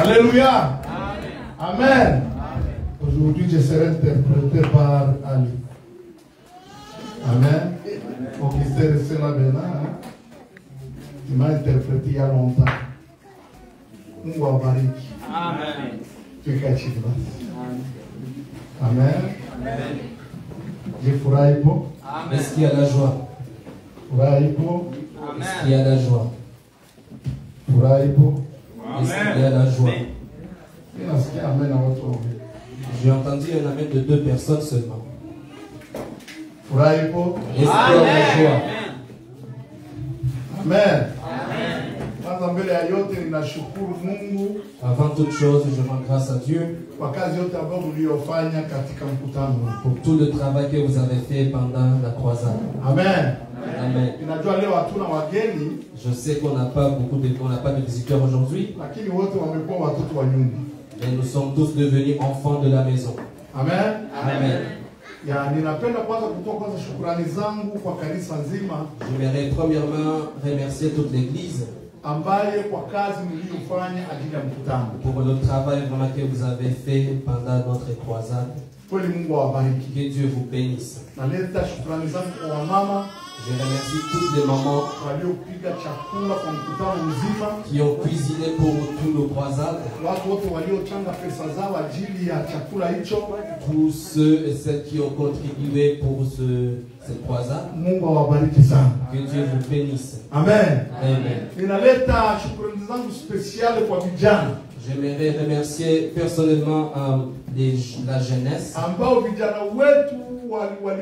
Alléluia. Amen. Aujourd'hui, je serai interprété par Ali. Amen. Pour qu'il s'est resté là maintenant. Tu m'as interprété il y a longtemps. Mungu awabariki. Amen. Tukae chini basi. Amen. Amen. Je furahi po. Amen. Est-ce qu'il y a la joie? Furahi po. Est-ce qu'il y a la joie? Furahi po. Est-ce qu'il y a la joie? Mimi nasikia amen na watu wawili. J'ai entendu un amen de 2 personnes seulement. Furahi po. Est-ce qu'il y a la joie? Amen. Kwanza mbele ya yote ninashukuru Mungu Avant toute chose, je rends grâce à Dieu kwa kazi yote ambayo mliyofanya katika mkutano. pour tout le travail que vous avez fait pendant la croisade. Amen. Amen. Ninajua leo hatuna wageni, Je sais qu'on n'a pas de visiteurs aujourd'hui, lakini wote wamekuwa watoto wa nyumba. mais nous sommes tous devenus enfants de la maison. Amen. Amen. Ya, ninapenda kwanza kutoa kwanza shukrani zangu kwa kanisa nzima J'aimerais premièrement remercier toute l'église ambaye kwa kazi mliyofanya ajili ya mkutano. pour le travail vraiment que vous avez fait pendant notre croisade. Kweli Mungu awabariki. Que Dieu vous bénisse. Naleta shukrani zangu kwa wamama Je remercie toutes les mamans waliopika chakula kwa mkutano mzima, qui ont cuisiné pour tous nos croisades, watu wote waliochanga pesa zao ajili ya chakula hicho. tous ceux et celles qui ont contribué pour cette croisade. Mungu awabariki sana. Que Dieu vous bénisse. Amen. Amen. Ninaleta shukrani zangu spesiale kwa vijana J'aimerais remercier personnellement la jeunesse ambao vijana wetu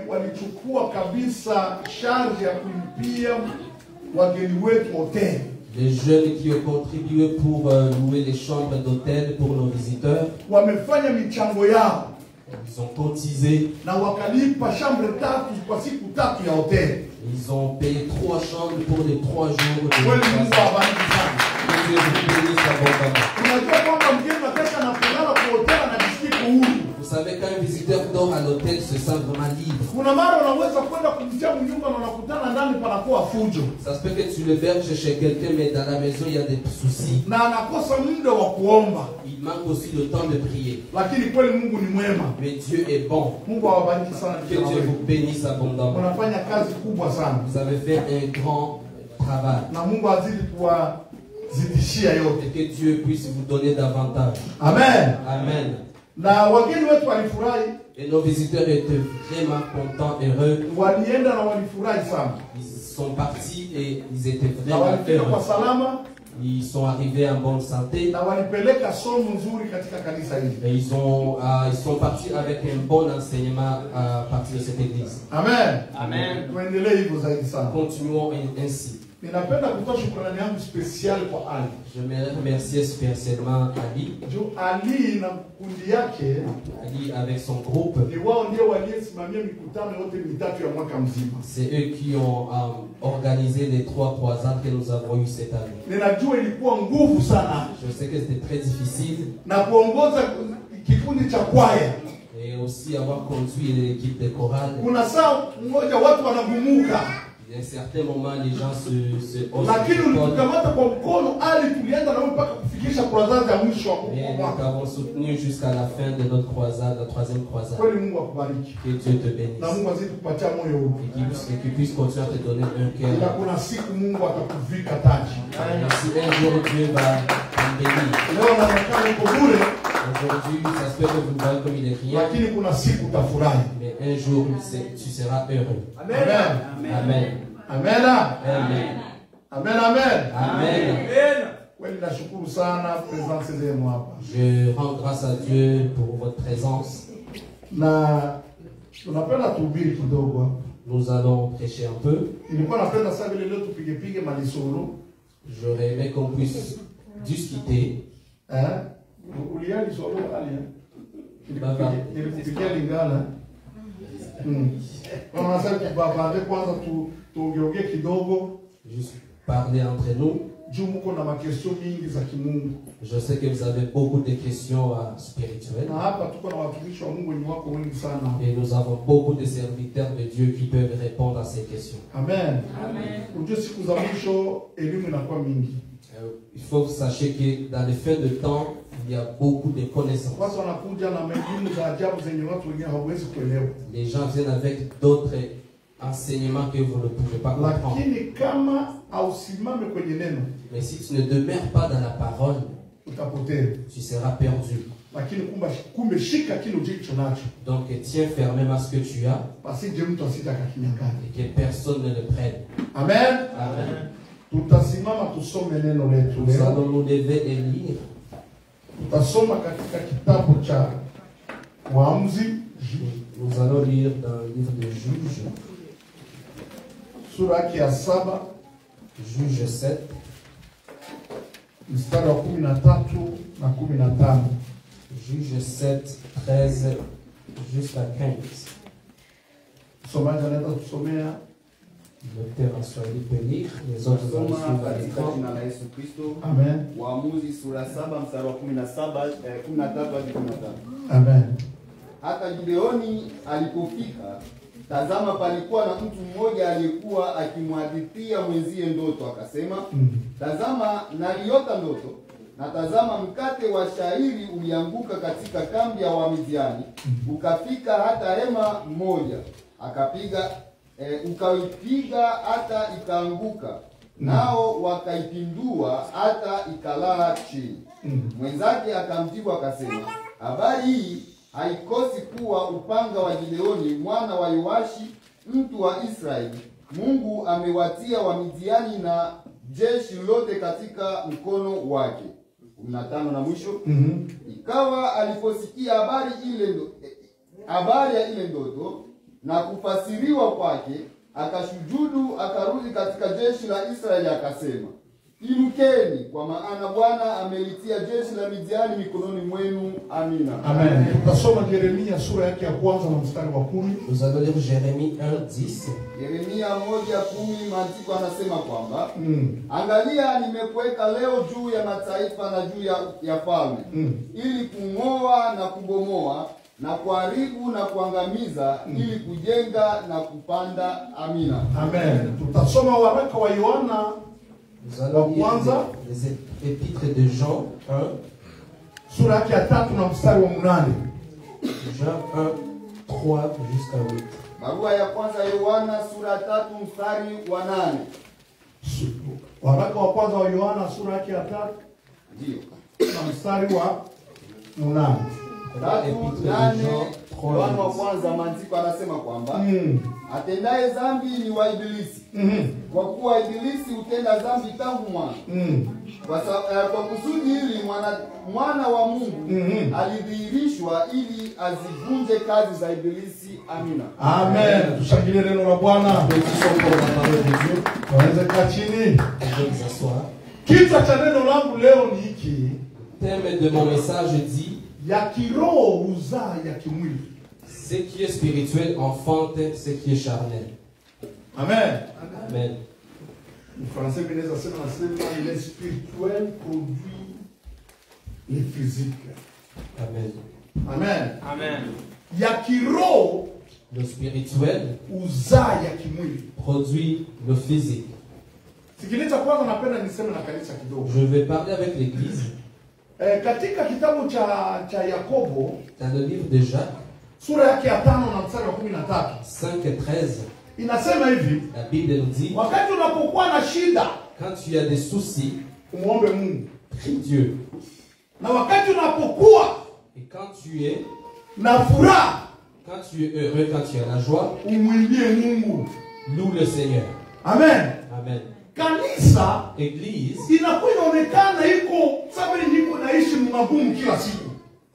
walichukua kabisa charge ya kulipia wageni wetu hoteli. les jeunes qui ont contribué pour louer les chambres d'hôtel pour nos visiteurs. Wamefanya michango yao Ils ont cotisé. na wakalipa chambre tatu kwa siku tatu ya hoteli. Ils ont payé 3 chambres pour les 3 jours de Kweli Mungu croisade. awabariki sana. Que Dieu vous bénisse abondamment. Unajua kwamba mgeni nataka anapolala kwa hoteli anajisikia huru. Vous savez, quand un visiteur dort à l'hôtel, il se sent vraiment libre. Kuna mara unaweza kwenda kumtia mnyumba na unakutana ndani panakuwa fujo Ça se peut que tu le verges chez quelqu'un, mais dans la maison, il y a des soucis. na anakosa muda wa kuomba, Il manque aussi le temps de prier. lakini kweli Mungu ni mwema. Mais Dieu est bon. Mungu awabariki sana Que vijana Dieu wetu. vous bénisse abondamment. Unafanya kazi kubwa sana Vous avez fait un grand travail. na Mungu azidi kuwazidishia yote. Et que Dieu puisse vous donner davantage. Amen. Amen. Na wageni wetu walifurahi, Et nos visiteurs étaient vraiment contents, heureux. walienda na walifurahi sana Ils sont partis et ils étaient na vraiment walifika kwa heureux. salama Ils sont arrivés en bonne santé. na walipeleka somo nzuri katika kanisa hili. Et ils sont partis avec un bon enseignement à partir de cette église. Amen. Amen. Tuendelee hivyo zaidi sana. Continuons ainsi. Ninapenda kutoa shukrani yangu special kwa Ali. J'aimerais remercier spécialement Ali. Juu Ali na kundi yake Ali avec son groupe. ni wao ndio waliosimamia mikutano yote mitatu ya mwaka mzima. C'est eux qui ont organisé les 3 croisades que nous avons eues cette année. Ninajua ilikuwa nguvu sana Je sais que c'était très difficile. na kuongoza kikundi cha kwaya. Et aussi avoir conduit l'équipe de chorale. Kuna saa mmoja watu wanagumuka, Il y a un certain moment, les gens se lakini haussent. ulitukamata kwa mkono Ali, tulienda nawe mpaka kufikisha croisade ya mwisho wa Et nous mwaka. avons soutenu jusqu'à la fin de notre croisade, la 3e croisade. Kweli Mungu akubariki Que Dieu te na bénisse. Mungu azidi kupatia moyo huu. Et qu'il puisse continuer à te donner un Ila cœur. kuna siku Mungu atakuvika taji. Si un jour Dieu va t'en bénir. Leo naonekana uko bure, Aujourd'hui, ça se peut que vous le voyez comme il est rien. lakini kuna siku utafurahi. Mais un jour, tu seras heureux. Amen. Amen. Amen. Amen. Amen. Amen. Amen. Kweli nashukuru sana presence zenu hapa. Je rends grâce à Dieu pour votre présence. Na tunapenda tuhubiri kidogo hapa. Nous allons prêcher un peu. Nilikuwa napenda sasa vile leo tupige malisoro. J'aurais aimé qu'on puisse discuter. Uliali solo ali. Baba. Nilikupigia Lingala. Sasa tubabande kwanza tuongeongee kidogo. Juste parler entre nous. Juu mko na makesio mingi za kimungu. Je sais que vous avez beaucoup de questions spirituelles. Na hapa tuko na watumishi wa Mungu ni wako wengi sana. Et nous avons beaucoup de serviteurs de Dieu qui peuvent répondre à ces questions. Amen. Unajua siku za mwisho elimu inakuwa mingi. Il faut que vous sachiez que dans les fins de temps, Il y a beaucoup de connaissances. Watu wanakuja na elimu za ajabu zenye watu wengine hawawezi kuelewa. Les gens viennent avec d'autres enseignements que vous ne pouvez pas comprendre. Lakini kama hausimame kwenye neno, Mais si tu ne demeures pas dans la parole, utapotea. tu seras perdu. Lakini kumbe shika kile ulicho nacho. Donc tiens fermement ce que tu as Basi je mtu asije akakinyang'anya. et que personne ne le prenne. Amen. Amen. Tutasimama tusome neno letu Nous leo. allons nous lever et lire. Tutasoma katika kitabu cha Waamuzi, Nous allons lire dans le livre de Juges, sura yake ya 7, Juges 7, mstari wa 13 na 15. Juges 7, 13 jusqu'à 15. Msomaji anaweza kusomea. L'auteur en Swahili peut lire, les autres vont Soma suivre à katika l'écran. jina la Yesu Kristo. Amen. Waamuzi sura 7 mstari wa 13 hadi 15. Amen. Hata Gideoni alipofika, tazama, palikuwa na mtu mmoja aliyekuwa akimhadithia mwenzie ndoto, akasema, tazama, naliota ndoto, na tazama, mkate wa shairi ulianguka katika kambi ya Wamidiani, ukafika hata hema moja, ukaipiga hata ikaanguka, nao wakaipindua hata ikalala chini. Mwenzake akamjibu akasema, habari hii haikosi kuwa upanga wa Gideoni mwana wa Yoashi mtu wa Israeli. Mungu amewatia Wamidiani na jeshi lote katika mkono wake. 15 na mwisho. Ikawa aliposikia habari ya ile ndoto na kufasiriwa kwake, akashujudu, akarudi katika jeshi la Israeli, akasema, inukeni, kwa maana Bwana amelitia jeshi la Midiani mikononi mwenu. Amina. Amen. Tutasoma Yeremia sura yake ya kwanza na mstari wa 10. Nous allons lire Jérémie 1:10. Yeremia 1:10, maandiko anasema kwamba angalia, nimekuweka leo juu ya mataifa na juu ya falme, ili kung'oa na kubomoa na kuharibu na kuangamiza, ili kujenga na kupanda. Amina. Amen. Tutasoma waraka wa Yohana Nous allons lire les épîtres de Jean 1. sura yake ya 3 na mstari wa 8. Jean 1, 3 jusqu'à 8. Barua ya kwanza Yohana sura 3 mstari wa 8. Waraka wa kwanza wa Yohana sura yake ya 3 Ndio. na mstari wa 8. 3:8. Yohana wa kwanza, maandiko anasema kwamba atendaye dhambi ni wa Ibilisi, kwa kuwa Ibilisi hutenda dhambi tangu mwanzo. Kwa kusudi hili mwana wa Mungu alidhihirishwa ili azivunje kazi za Ibilisi. Amina. Amen. Tushangilie neno la Bwana. Tuanze kwa chini. Kichwa cha neno langu leo ni hiki. Thème de mon message dit, ya kiroho huzaa ya kimwili. ce qui est spirituel enfante ce qui est charnel. Amen. Amen. En français, le spirituel produit le physique. Amen. Amen. Amen. Ya kiroho Le spirituel huzaa ya kimwili. produit le physique. Sikiliza kwanza, napenda niseme na kanisa kidogo. Je vais parler avec l'église. Katika kitabu cha Yakobo, Dans le livre de Jacques, sura yake ya 5 na mstari wa 13. 5 et 13, Inasema hivi, la Bible nous dit, wakati unapokuwa na shida, quand tu as des soucis, umuombe Mungu. prie Dieu. Na wakati unapokuwa Et quand tu es na furaha, heureux, quand tu as la joie, umwimbie Mungu. loue le Seigneur. Amen. Amen. Kanisa Église, inakuwa inaonekana iko sababu niko naishi magumu kila siku.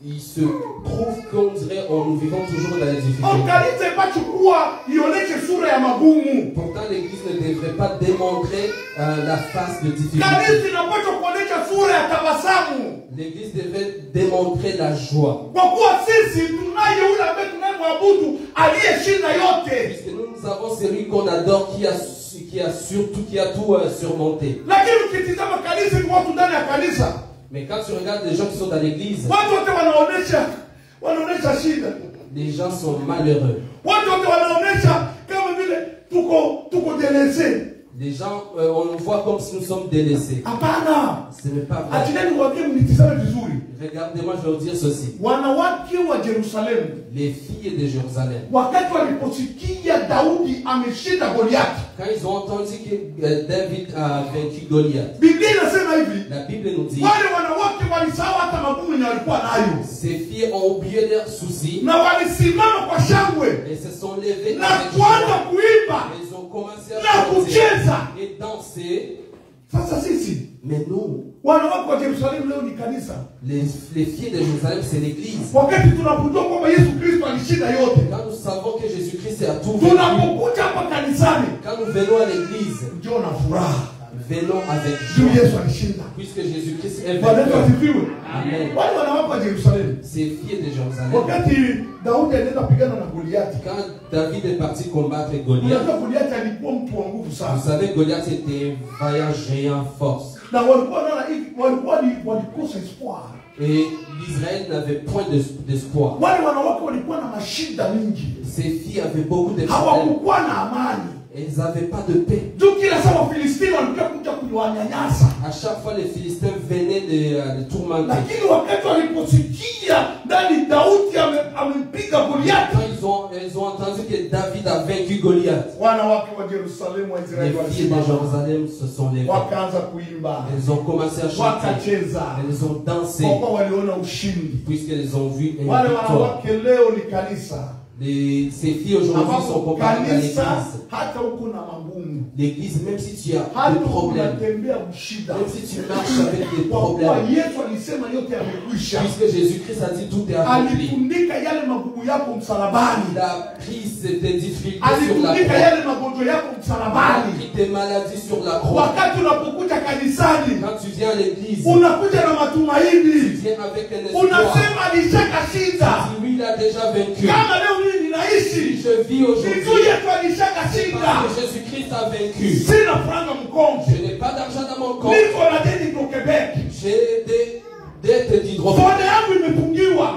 il se trouve qu'on dirait nous vivons toujours dans les difficultés. Kanisa ipachukua ionyeshe sura ya magumu. Pourtant, l'église ne devrait pas démontrer la face de difficulté. Kanisa inapaswa kuonyesha sura ya tabasamu. L'église devait démontrer la joie. Kwa kuwa sisi tunaye yule ambaye tunamwabudu aliyeshinda yote. Puisque nous avons celui qu'on adore qui a tout surmonté. Lakini ukitizama kanisa ni watu ndani ya kanisa. Mais quand tu regardes les gens qui sont dans l'église, Watu wote wanaonesha shida. les gens sont malheureux. Watu wote wanaonesha kama vile tuko delese. Les gens, on nous voit comme si nous sommes délaissés. Hapana. Ce n'est pas vrai. Acheni niwaambie mnitizame vizuri. Regardez-moi, je vais vous dire ceci. Wanawake wa Yerusalemu Les filles de Jérusalem, wakati waliposikia Daudi ameshinda Goliathi, quand ils ont entendu que David a vaincu Goliath, Biblia inasema hivi, la Bible nous dit, wale wanawake walisahau hata magumu yenye walikuwa nayo, ces filles ont oublié leurs soucis na walisimama kwa shangwe et se sont levées na avec kuanza joie. kuimba Ils ont commencé à na chanter kucheza. et danser. Sasa sisi Mais nous, wanawake wa Yerusalemu leo ni kanisa. les filles de Jérusalem, c'est l'église. Wakati tunapojua kwamba Yesu Kristo alishinda yote, Quand nous savons que Jésus-Christ a tout vaincu, tunapokuja hapa kanisani quand nous venons à l'église, ndio na furaha venons avec juu joie, Yesu alishinda. puisque Jésus-Christ est Bwana Yesu vainqueur. asifiwe. Amen. Wale wanawake wa Yerusalemu Ces filles de Jérusalem, wakati Daudi alienda kupigana na Goliathi, quand David est parti combattre Goliath, unajua Goliathi alikuwa mtu wa nguvu vous sana, savez, Goliath était un vaillant géant force. na walikuwa naona hivi, walikosa espoir. Et l'Israël n'avait point d'espoir. Wale wanawake walikuwa na mashida mingi, Ces filles avaient beaucoup de problèmes. hawakukuwa na amani. Elles n'avaient pas de paix. Juu kila saa Wafilistini walikuja kuja kuwanyanyasa, À chaque fois, les Philistins venaient de tourmenter. lakini wakati waliposikia ndani Daudi amempiga Goliathi, Quand elles ont entendu que David a vaincu Goliath, wanawake wa Yerusalemu wa les Israeli filles de walisimama, Jérusalem se sont levées. wakaanza kuimba, Elles ont commencé à chanter. wakacheza, Elles ont dansé, kwa kuwa waliona ushindi. puisqu'elles ont vu une Wale victoire. wanawake leo ni kanisa, Ces filles aujourd'hui sont ambapo comparées à kanisa l'église. hata huko na magumu, L'église, même si tu as hata des huko problèmes, unatembea mshida, même si tu marches avec des kwa kuwa problèmes, Yesu alisema yote yamekwisha. puisque Jésus-Christ a dit tout est accompli. Alitundika yale magumu yako msalabani, Il a pris tes difficultés sur la alitundika croix. yale magonjwa yako Il a msalabani. pris tes maladies sur la croix. Wakati unapokuja kanisani, Quand tu viens à l'église, unakuja na tu matumaini, viens avec un espoir. unasema alishakashinda. Tu dis, lui, il a déjà vaincu. Kama leo mimi ninaishi, Si je vis aujourd'hui, nijue Yesu c'est alishakashinda. parce que Jésus-Christ a vaincu. Sina franga mkongo, Je n'ai pas d'argent dans mon compte. niko na deni kwa Quebec, J'ai des dettes d'hydrogène. fone yangu imefungiwa,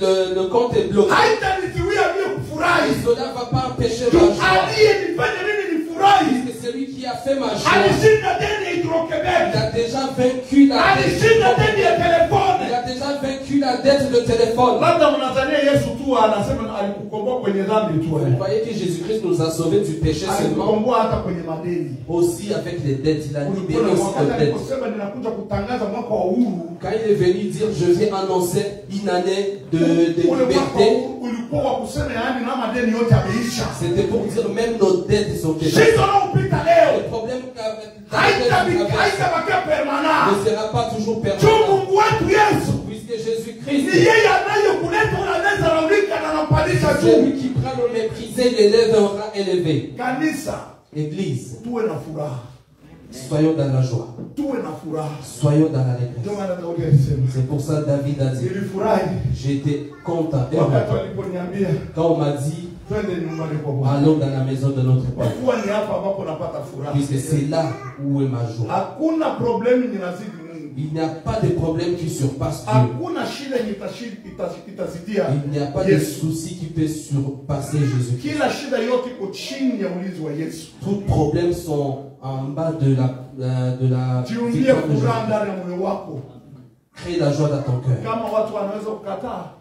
Le compte est bloqué. haitanizuia mimi kufurahi. Cela ne va pas empêcher ma joie. Aliyenifanya mimi nifurahi Parce que celui qui a fait ma joie, alishinda deni ya il Hydro-Québec, a déjà vaincu la alishinda dette. deni ya Il telefone. a déjà vaincu la dette de téléphone. Labda mnadhania Yesu tu anasema alikukomboa kwenye dhambi tu, Vous croyez que Jésus-Christ nous a sauvés du péché seulement? alikukomboa hata kwenye madeni. Aussi avec les dettes. Il a libéré Ulikuwa aussi wakati les dettes. aliposema ninakuja kutangaza mwaka wa uhuru, Quand il est venu dire je vais annoncer une année de ule mwaka wa liberté, uhuru ulikuwa wa kusema yaani na madeni yote yameisha. c'était pour dire même nos dettes sont effacées. Shida unaopita leo Le problème qu'avec haitabakia ne permanent. sera pas toujours Juu permanent. Mungu wetu Yesu Puisque ni Jésus-Christ, yeye anayekuleta unaweza raulika na anapandisha c'est lui juu. qui prend le méprisé, l'élève un rang élevé. Kanisa, Église, tuwe na furaha, soyons dans la joie. tuwe na furaha. Soyons dans Ndio l'allégresse. maana Daudi alisema, C'est pour ça que David a dit, nilifurahi j'étais content. Et wakati waliponiambia quand on m'a dit, twende nyumbani kwa Bwana. allons dans la maison de notre Kwa Père. kuwa ni hapa ambapo napata furaha. Puisque c'est là où est ma joie. Hakuna problemu ninazidi Mungu. Il n'y a pas de problème qui surpasse Dieu. Hakuna shida yenye itazidia Il n'y a pas de Yesu. souci qui peut surpasser Jésus. Kila shida yote iko chini ya ulinzi wa Yesu. Tous problèmes sont en bas de la Jiumbie victoire de furaha Jésus. ndani ya moyo wako. Crée la joie dans ton cœur. Kama watu wanaweza kukataa,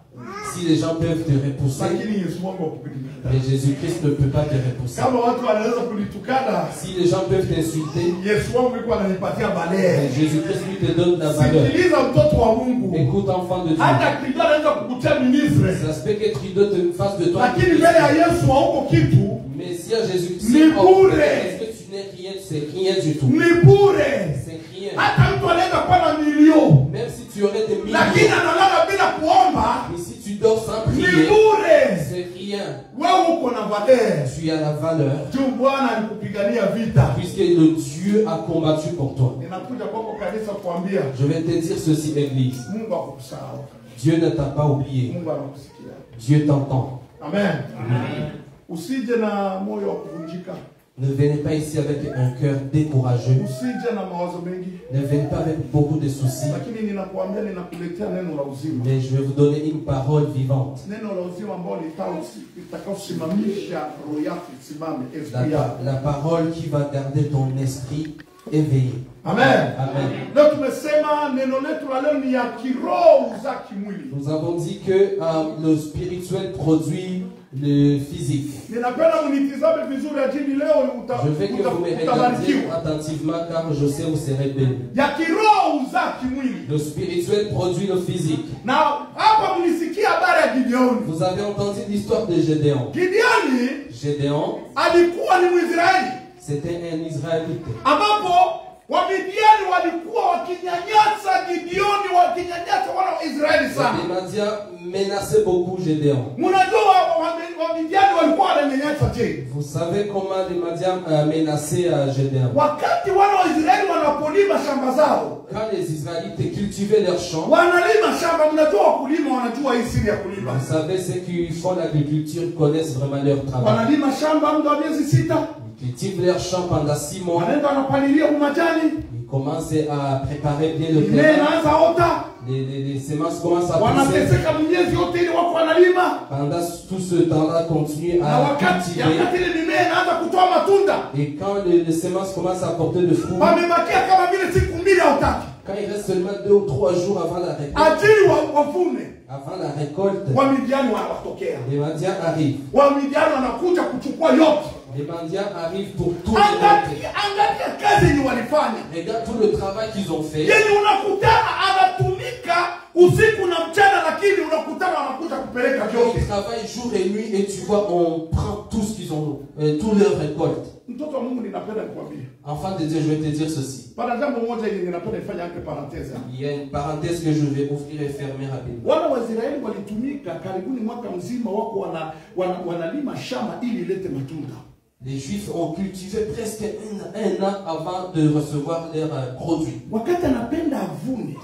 Si les gens peuvent te repousser, lakini Yesu wangu hakukukataa. mais Jésus-Christ ne peut pas te repousser. Kama watu wanaweza kunitukana, Si les gens peuvent t'insulter, Yesu wangu yuko ananipatia mais balee. Jésus-Christ lui te donne la valeur. Sikiliza mtoto wa Mungu. Écoute, enfant de Dieu. Hata Kristo anaweza kukutia ministre, Ça se peut que Trudeau te fasse de toi. lakini mbele ya Yesu hauko kitu. Mais si à Jésus-Christ, Ni bure. est-ce que tu n'es rien, c'est rien du tout. Ni bure. C'est rien. Hata mtu anaweza kuwa na milioni, Même si tu aurais des lakini millions, analala bila kuomba, mais si tu dors sans ni prier, bure. c'est rien. Wewe uko na valeur. Tu as la valeur, Juu Bwana alikupigania vita. puisque le Dieu a combattu pour toi. Ninakuja kwako kanisa kuambia Je vais te dire ceci, Église. Mungu akukusahau. Dieu ne t'a pas oublié. Mungu anakusikia. Dieu t'entend. Amen. Usije na moyo wa kuvunjika. Ne venez pas ici avec un cœur décourageux. Usije na mawazo mengi. Ne venez pas avec beaucoup de soucis. Lakini ninakuambia ninakuletea neno la uzima. Mais je vais vous donner une parole vivante. Neno la uzima ambalo litakaosimamisha roho yako isimame, esprit yako. La parole qui va garder ton esprit éveillé. Amen. Amen. Leo tumesema neno letu la leo ni ya kiroho za kimwili. Nous avons dit que le spirituel produit le physique. Ninapenda mnitizame vizuri ajili leo Je veux que vous me regardiez attentivement car je sais vous serez bénis. Ya kiroho za kimwili. Le spirituel produit le physique. Na hapa mlisikia habari ya Gideoni. Vous avez entendu l'histoire de Gédéon. Gédéon alikuwa ni Mwisraeli. C'était un Israélite. Ambapo Wamidiani walikuwa wakinyanyasa Gideoni, wakinyanyasa wana wa Israeli sana. Les Madians menaçaient beaucoup Gédéon. Mnajua Wamidiani walikuwa wananyanyasa je? Vous savez comment les Madians menaçaient Gédéon? Wakati wana wa Israeli wanapolima shamba zao, quand les Israélites cultivaient leurs champs, wanalima shamba, mnajua wakulima wanajua hii siri ya kulima. Vous savez ceux qui font l'agriculture connaissent vraiment leur travail. Wanalima shamba muda wa miezi 6. Ils cultivent leurs champs pendant 6 mois. Ils commencent à préparer bien le terrain. Les semences commencent à pousser. Pendant tout ce temps-là, continuent à cultiver. Et quand les semences commencent à porter de fruits, quand il reste seulement 2 ou 3 jours avant la récolte, les Madians arrivent. Les Madians arrivent pour tout récolter. Regarde tout le travail qu'ils ont fait. Ils travaillent jour et nuit et tu vois, on prend tout ce qu'ils ont, tout leur récolte. Enfant de Dieu, je vais te dire ceci. Il y a une parenthèse que je vais ouvrir et fermer rapidement. Les Juifs ont cultivé presque un an avant de recevoir leurs produits.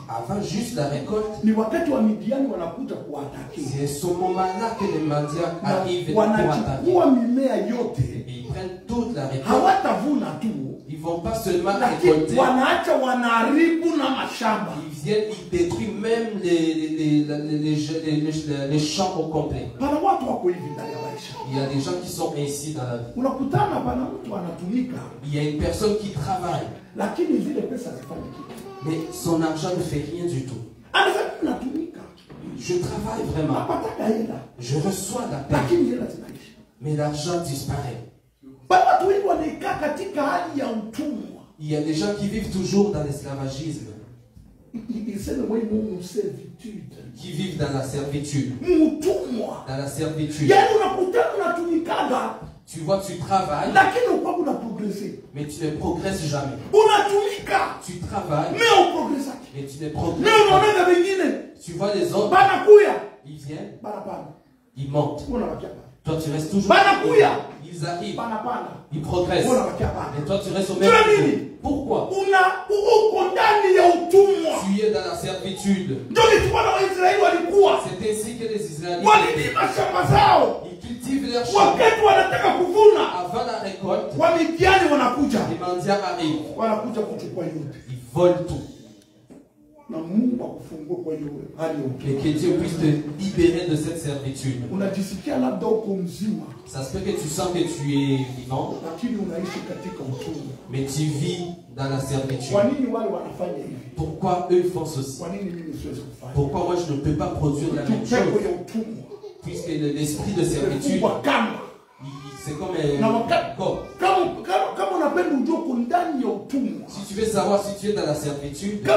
Avant juste la récolte, c'est ce moment-là que les Madians arrivent pour attaquer. Ils prennent toute la récolte. Ils ne vont pas seulement récolter. Ils viennent, ils détruisent même les champs au complet. Il y a des gens qui sont ainsi dans la vie. Il y a une personne qui travaille, mais son argent ne fait rien du tout. Je travaille vraiment. Je reçois la paix, mais l'argent disparaît. Il y a des gens qui vivent toujours dans l'esclavagisme, qui vivent dans la servitude. Dans la servitude. Tu vois, tu travailles, mais tu ne progresses jamais. Tu travailles, mais tu ne progresses pas. Tu vois les autres, ils viennent, ils montent. Toi, tu restes toujours. Ils arrivent, ils progressent. Et toi, tu restes au même niveau. Pourquoi? Tu es dans la servitude. C'est ainsi que les Israélites, ils cultivent leurs champs. Avant la récolte, les Madians arrivent. Ils volent tout. Et que Dieu puisse te libérer de cette servitude. Ça se fait que tu sens que tu es vivant, mais tu vis dans la servitude. Pourquoi eux font ceci? Pourquoi moi je ne peux pas produire la même chose? Puisque l'esprit de servitude, c'est comme un corps. Si tu veux savoir si tu es dans la servitude,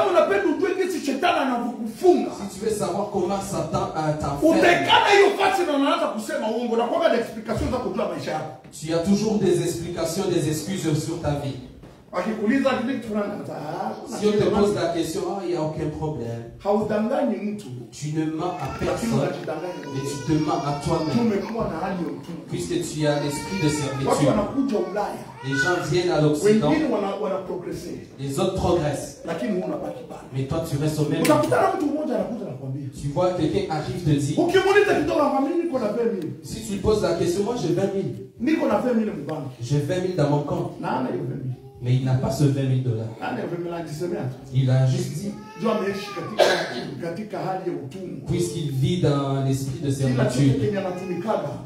si tu veux savoir comment Satan t'enferme, tu as toujours des explications, des excuses sur ta vie. Si on te pose la question, il n'y a aucun problème. Tu ne mens à personne, mais tu te mens à toi-même. Puisque tu as l'esprit de servitude. Les gens viennent à l'Occident, les autres progressent. Mais toi, tu restes au même niveau. Tu vois, quelqu'un arrive te dit, si tu lui poses la question, moi j'ai 20 000. J'ai 20 000 dans mon compte. Mais il n'a pas ce 20 000 $. Il a juste dit, puisqu'il vit dans l'esprit de servitude,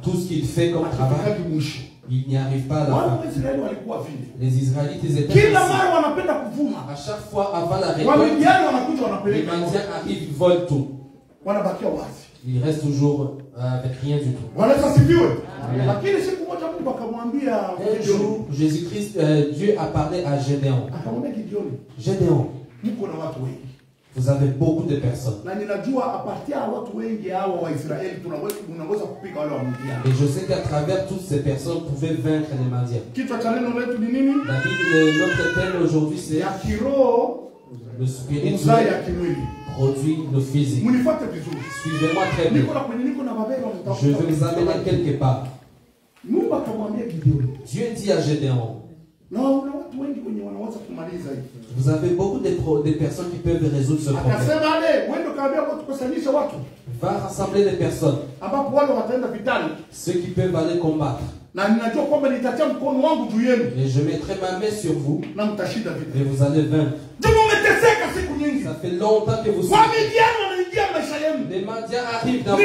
tout ce qu'il fait comme travail, il n'y arrive pas à la fin. Les Israélites, ils étaient ainsi. À chaque fois avant la récolte, les Mendiens arrivent, ils volent tout. Ils restent toujours avec rien du tout. Un jour, Jésus-Christ, Dieu a parlé à Gédéon. Gédéon, vous avez beaucoup de personnes. Et je sais qu'à travers toutes ces personnes, vous pouvez vaincre les Mendiens. Notre thème aujourd'hui, c'est le spirituel produit le physique. Suivez-moi très bien. Je vais vous amener quelque part. Dieu dit à Gédéon, vous avez beaucoup de personnes qui peuvent résoudre ce problème. Va rassembler les personnes, ceux qui peuvent aller combattre. Et je mettrai ma main sur vous et vous allez vaincre. Ça fait longtemps que vous souffrez. Les Mendiens arrivent dans vos vies.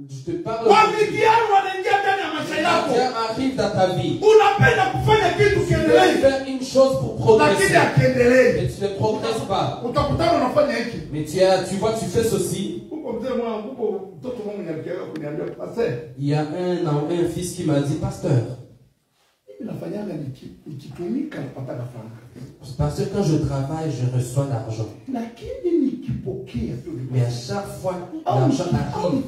Je te parle. Les Mendiens arrivent dans ta vie. Tu veux faire une chose pour progresser. Mais tu ne progresses pas. Mais tu vois, tu fais ceci. Il y a un fils qui m'a dit, pasteur, parce que quand je travaille, je reçois l'argent. Mais à chaque fois, l'argent arrive.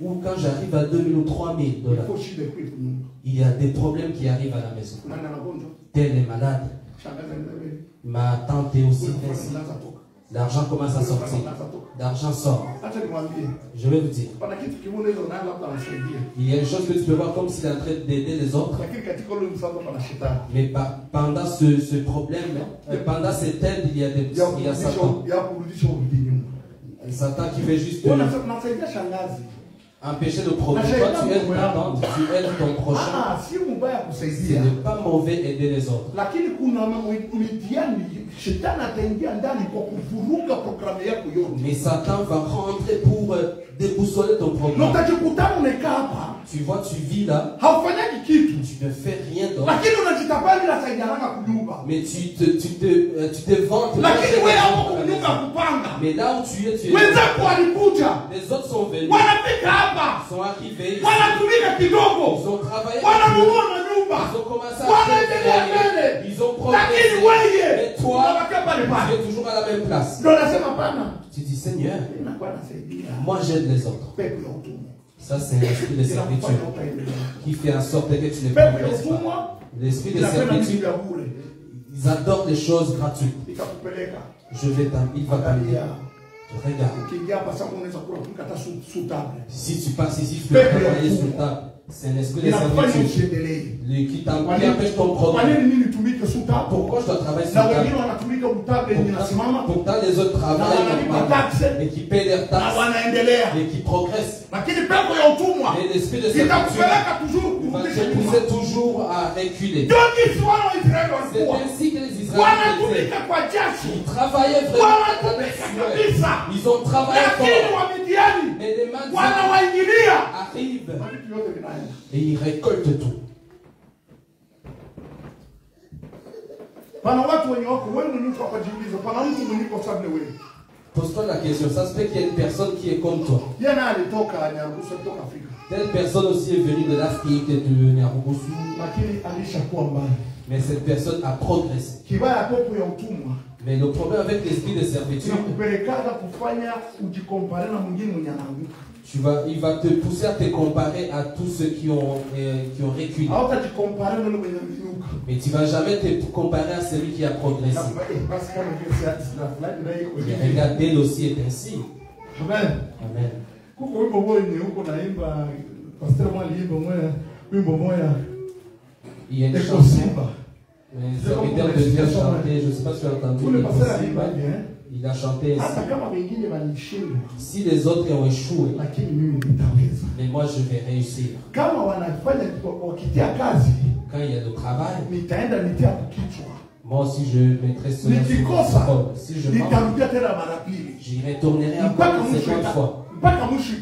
Ou quand j'arrive à 2 000 ou 3 000 $, il y a des problèmes qui arrivent à la maison. Tel est malade. Ma tante est aussi ainsi. L'argent commence à sortir. L'argent sort. Je vais vous dire. Il y a une chose que tu peux voir comme s'il est en train d'aider les autres. Mais pendant ce problème, pendant cette aide, il y a Satan. Satan qui fait juste empêcher le problème. Toi, tu aides ta tante, tu aides ton prochain. Ce n'est pas mauvais aider les autres. Mais Satan va rentrer pour déboussoler ton programme. Tu vois, tu vis là. Tu ne fais rien d'autre. Mais tu te vantes. Mais là où tu es, les autres sont venus. Sont arrivés. Ils ont travaillé. Ils ont commencé à faire. Ils ont progressé. Mais toi, tu es toujours à la même place. Tu dis, Seigneur, moi j'aide les autres. Ça, c'est l'esprit de servitude qui fait en sorte que tu ne progresses pas. L'esprit de servitude, ils adorent les choses gratuites. Il va t'amener. Regarde. Si tu passes ici, tu peux travailler sur table. C'est un esprit de servitude qui empêche ton programme. Pourquoi je dois travailler sur table? Pourtant les autres travaillent normalement et qui paient leurs taxes et qui progressent. Mais l'esprit de servitude va te pousser toujours à reculer. C'est ainsi que les Israélites ils travaillaient vraiment. Ils ont travaillé fort. Mais les Mendiens arrivent et ils récoltent tout. Pose-toi la question, ça se fait qu'il y a une personne qui est comme toi. Telle personne aussi est venue de l'Afrique, de Nyarugusu. Mais cette personne a progressé. Mais le problème avec l'esprit de servitude, il va te pousser à te comparer à tous ceux qui ont reculé. Mais tu ne vas jamais te comparer à celui qui a progressé. Et regarde, elle aussi est ainsi. Amen. Amen. Il y a une chanson. Les serviteurs de Dieu chantaient, je ne sais pas si tu as entendu. Il a chanté ainsi. hata kama wengine walishindwa, Si les autres ont échoué, lakini mimi nitaweza. mais moi je vais réussir. Kama wanafanya wakitia kazi, Quand il y a le travail, nitaenda nitia kichwa. moi aussi je mettrai cela sur mon Nikikosa, épaule. Si je manque, nitarudia tena mara pili. j'y retournerai Mpaka encore mwisho 50 fois. mpaka mwisho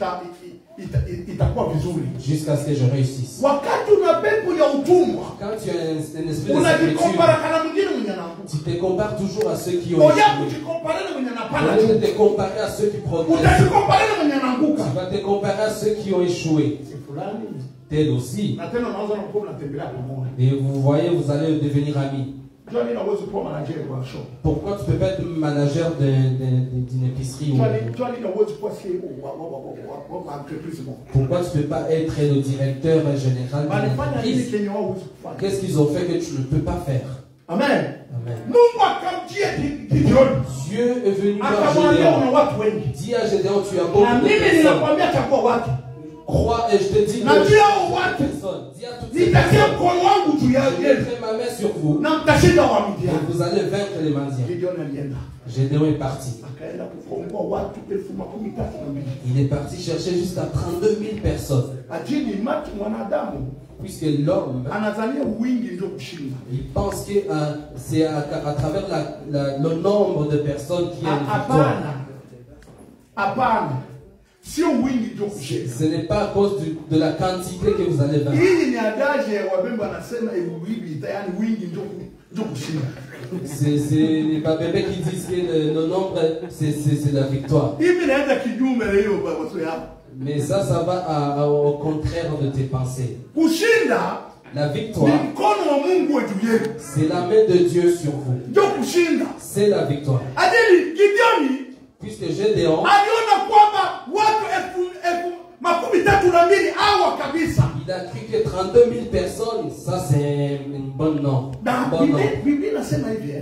itakuwa vizuri. Jusqu'à ce que je réussisse. Wakati una pepo ya utumwa, Quand tu as un esprit de unajikompara servitude, kana mwingine mwenye anaanguka. tu te compares toujours à ceux qui ont Oya échoué. kujikompara na mwenye Au anapanda lieu de juu. te comparer à ceux qui progressent, Utajikompara na mwenye anaanguka. tu vas te comparer à ceux qui ont échoué. Si fulani. Tel aussi. Na tena unaanza na kuwa mnatembelea pamoja. Et vous voyez, vous allez devenir amis. Jua nini hauwezi kuwa manager wa shop. Pourquoi tu ne peux pas être manager d'une épicerie Jua ou... nini hauwezi kuwa CEO wa entreprise moja. Pourquoi tu ne peux pas être le directeur général d'une Walifanya nini entreprise? kenye wao hauwezi kufanya? Qu'est-ce qu'ils ont fait que tu ne peux pas faire? Amen. Amen. Mungu akamjia Gideoni. Dieu est venu voir Akamwambia una Gédéon. watu wengi. Dis à Gédéon, tu as Na beaucoup de mimi personnes. ninakwambia chagua watu. Crois et je te dis Na juu hao watu personnes. Dis à toutes ces nitatia personnes, mkono wangu juu je yao. mettrai ma main sur vous Na mtashinda wa et Midian. vous allez vaincre les Mandiens. Gideoni alienda. Gédéon est parti. Akaenda kukomboa watu 12,000. Il est parti chercher jusqu'à 32 000 personnes. Ajini matu mwanadamu Puisque l'homme, anazania wingi ndio kushinda. il pense que c'est à travers le nombre de personnes qui a une victoire. Hapana. Hapana. Sio wingi ndio kushinda. Ce n'est pas à cause de la quantité que vous allez vaincre. Hii ni adaje ya Wabembe anasema hivi yani wingi ndio kushinda. C'est les babébés qui disent que le nombre, c'est la victoire. Hivi naenda kinyume na hiyo baba yao. Mais ça va au contraire de tes pensées. Kushinda La ni victoire, mkono wa Mungu juu yetu. c'est la main de Dieu sur vous. Ndio kushinda. C'est la victoire. Ajili Gideoni Puisque Gédéon, aliona kwamba watu 32,000 hawa kabisa. il a cru que 32 000 personnes, ça c'est une bonne norme. Na Bon nombre. Biblia inasema hivi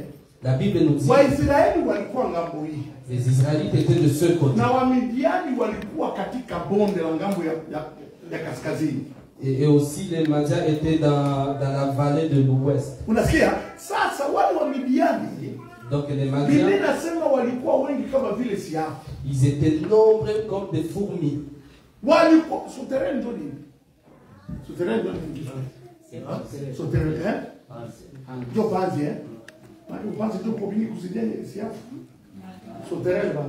La Bible nous dit Waisraeli walikuwa ngambo hii les Israélites étaient de ce côté. na Wamidiani walikuwa katika bonde la ngambo ya kaskazini. Et aussi les Madians étaient dans la vallée de l'ouest. Unasikia? Sasa wale Wamidiani Donc les Biblia Madians, inasema walikuwa wengi kama vile siafu. ils étaient nombreux comme des fourmis. Walikuwa souterrain ndio nini? Souterrain ndio nini? Souterrain ndio panzi Maki panzi ndio kwa nini kuzidia siafu? Souterrain ba.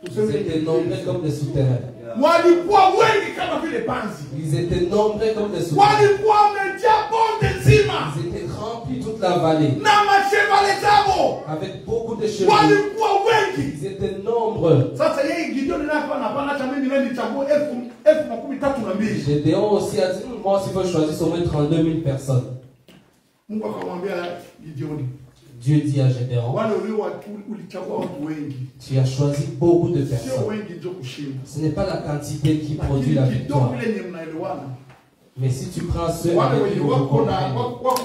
Ils étaient nombreux comme des souterrains. Walikuwa wengi kama vile panzi. Ils étaient nombreux comme des souterrains. Walikuwa wamejaa bonde nzima. Ils étaient remplis toute la vallée. Na machevale zao Avec beaucoup de chevaux. walikuwa wengi. Ils étaient nombreux. Sasa yeye Gideoni nako anapana hata mimi ndio nichague 12,000. Gédéon aussi a dit, moi aussi, il faut choisir au moins 32 000 personnes. Mungu akamwambia Gideoni, Dieu dit à Gédéon, wale ulichagua watu wengi. tu as choisi beaucoup de Sio personnes. wengi ndio kushinda. Ce n'est pas la quantité qui produit la Lakini kidogo victoire. vile yenye mnaelewana. Mais si tu prends ceux Wale avec wenye qui vous wako comprenez,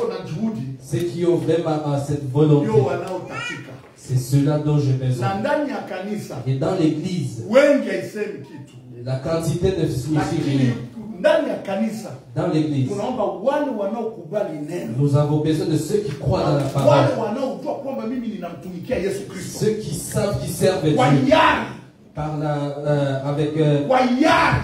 na juhudi ceux qui ont vraiment cette volonté, ndio wanaotakika. c'est ceux-là dont j'ai Na besoin. ndani ya kanisa Et dans l'église, wengi haisemi kitu. la quantité ne signifie Lakini rien. ndani ya kanisa Dans l'église, tunaomba wale wanaokubali neno. nous avons besoin de ceux qui croient dans la Wale parole. wanaojua kwamba mimi ninamtumikia Yesu Kristo. Ceux qui savent, qui servent Dieu Kwa hiari, par avec kwa hiari,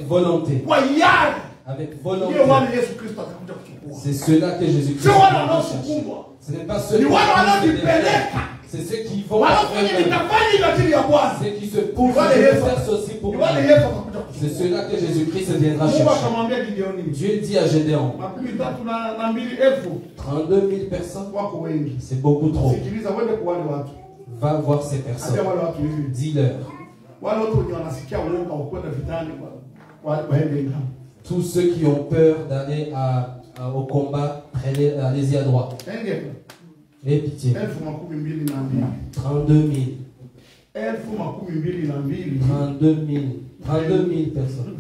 volonté. kwa hiari. Avec Ndio volonté. wale Yesu Kristo atakuja kuchukua. C'est ceux-là que Jésus-Christ Sio wale va chercher. wanaosukumwa. Ce n'est pas ceux Ni qui wale se wanaojipeleka. C'est ceux qui vont Wanaofanya faire nitafanya hivi ajili ya Bwana. ceux qui se poussent Wale à Yesu- faire ceci pour Ni moi. wale Yesu atakuja C'est kuchukua. ceux-là que Jésus-Christ viendra Mungu chercher. akamwambia Gideoni, Dieu dit à Gédéon, 32,000 32 000 personnes, wako wengi. c'est beaucoup trop. Sikiliza uende kwa wale watu. Va voir ces Ambia personnes. wale watu hivi. Dis-leur. Wale watu wenye wanasikia uoga wa kwenda vitani waende ngamo. Tous ceux qui ont peur d'aller au combat, allez-y à droite. Enge. Aie pitié. 12,000. 32 000. 12,000. 32 000. 32 000 personnes.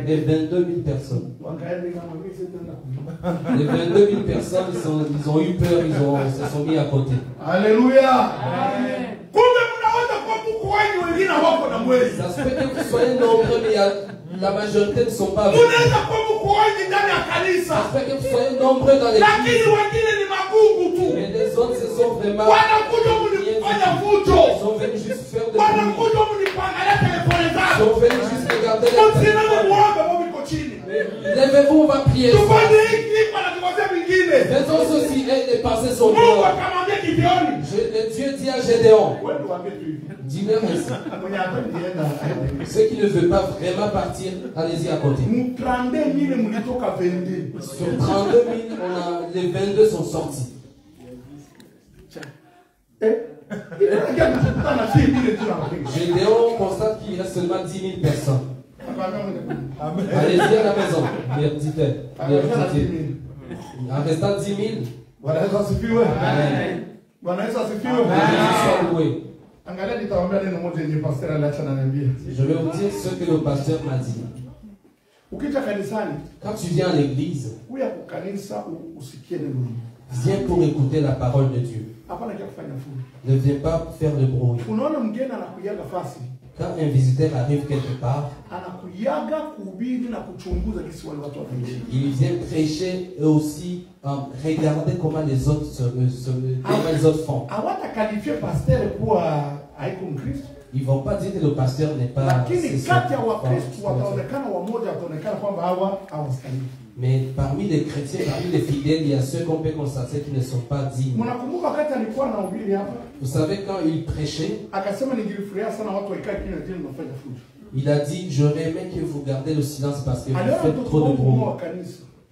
Et 22 000 personnes. Wakaenda ngamo mimi sitaenda kufa. Les 22 000 personnes, ils ont eu peur, ils se sont mis à côté. Haleluya. Kumbe mnaweza kuwa mko wengi wengine wako na mwezi. Ça se peut que vous soyez nombreux, mais la majorité ne sont pas avec. Mnaweza kuwa mko wengi ndani ya Ça kanisa. se peut que vous soyez nombreux dans Lakini l'église. wengine ni magungu tu. Mais les autres, ce sont vraiment Wanakuja qui est ça. Faisons ceci et dépasser son cœur. Dieu dit à Gédéon, dis-leur ainsi. Ceux qui ne veulent pas vraiment partir, allez-y à côté. Sur 32 000, les 22 sont sortis. Gédéon constate qu'il reste seulement 10 000 personnes. Allez-y à la maison. En restant 10 000. Je vais vous dire ce que le pasteur m'a dit. Quand tu viens à l'église, viens pour écouter la parole de Dieu. Ne viens pas faire le bruit. Quand un visiteur arrive quelque part, il vient prêcher et aussi regarder comment les autres font. Ils ne vont pas dire que le pasteur n'est pas. Mais parmi les chrétiens, parmi les fidèles, il y a ceux qu'on peut constater qui ne sont pas dignes. Vous savez, quand il prêchait, il a dit, j'aurais aimé que vous gardez le silence parce que vous faites trop de bruit.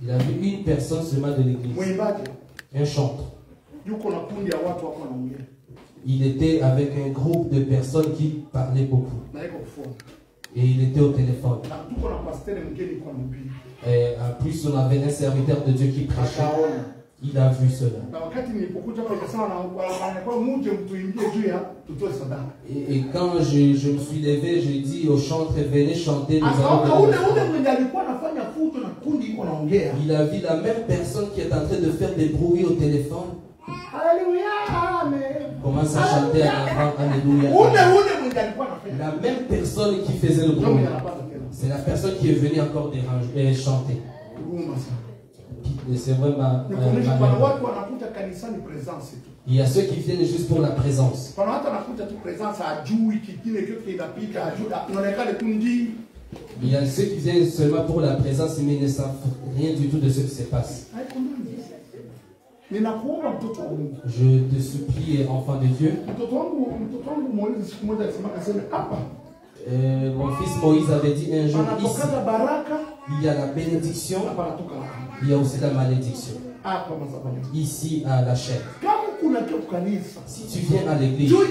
Il a vu une personne seulement de l'église, un chanteur. Il était avec un groupe de personnes qui parlaient beaucoup. Et il était au téléphone. Et en plus, on avait un serviteur de Dieu qui prêchait. Il a vu cela. Et quand je me suis levé, j'ai dit au chanteur, venez chanter. Il a vu la même personne qui est en train de faire des bruits au téléphone. Commence à chanter à l'avant, alléluia. La même personne qui faisait le bruit, c'est la personne qui est venue encore déranger, chanter. C'est vraiment. Il y a ceux qui viennent juste pour la présence. Il y a ceux qui viennent seulement pour la présence, mais ne savent rien du tout de ce qui se passe. Je te supplie, enfant de Dieu. Mon fils Moïse avait dit un jour ici, il y a la bénédiction, il y a aussi la malédiction. Ici à la chair. Si tu viens à l'église, juste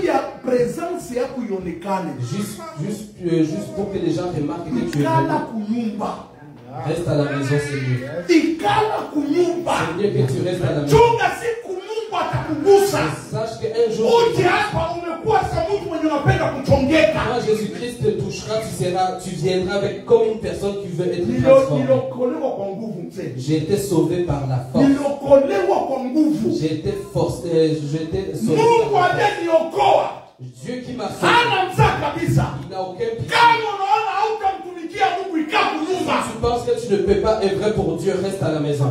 pour que les gens remarquent que tu es venu, reste à la maison, c'est mieux. C'est mieux que tu restes à la maison. Sache qu'un jour, quand Jésus-Christ te touchera, tu viendras avec comme une personne qui veut être transformée. J'ai été sauvé par la force. J'ai été sauvé par la force. Dieu qui m'a sauvé, il n'a aucun pitié. Si tu penses que tu ne peux pas œuvrer pour Dieu, reste à la maison.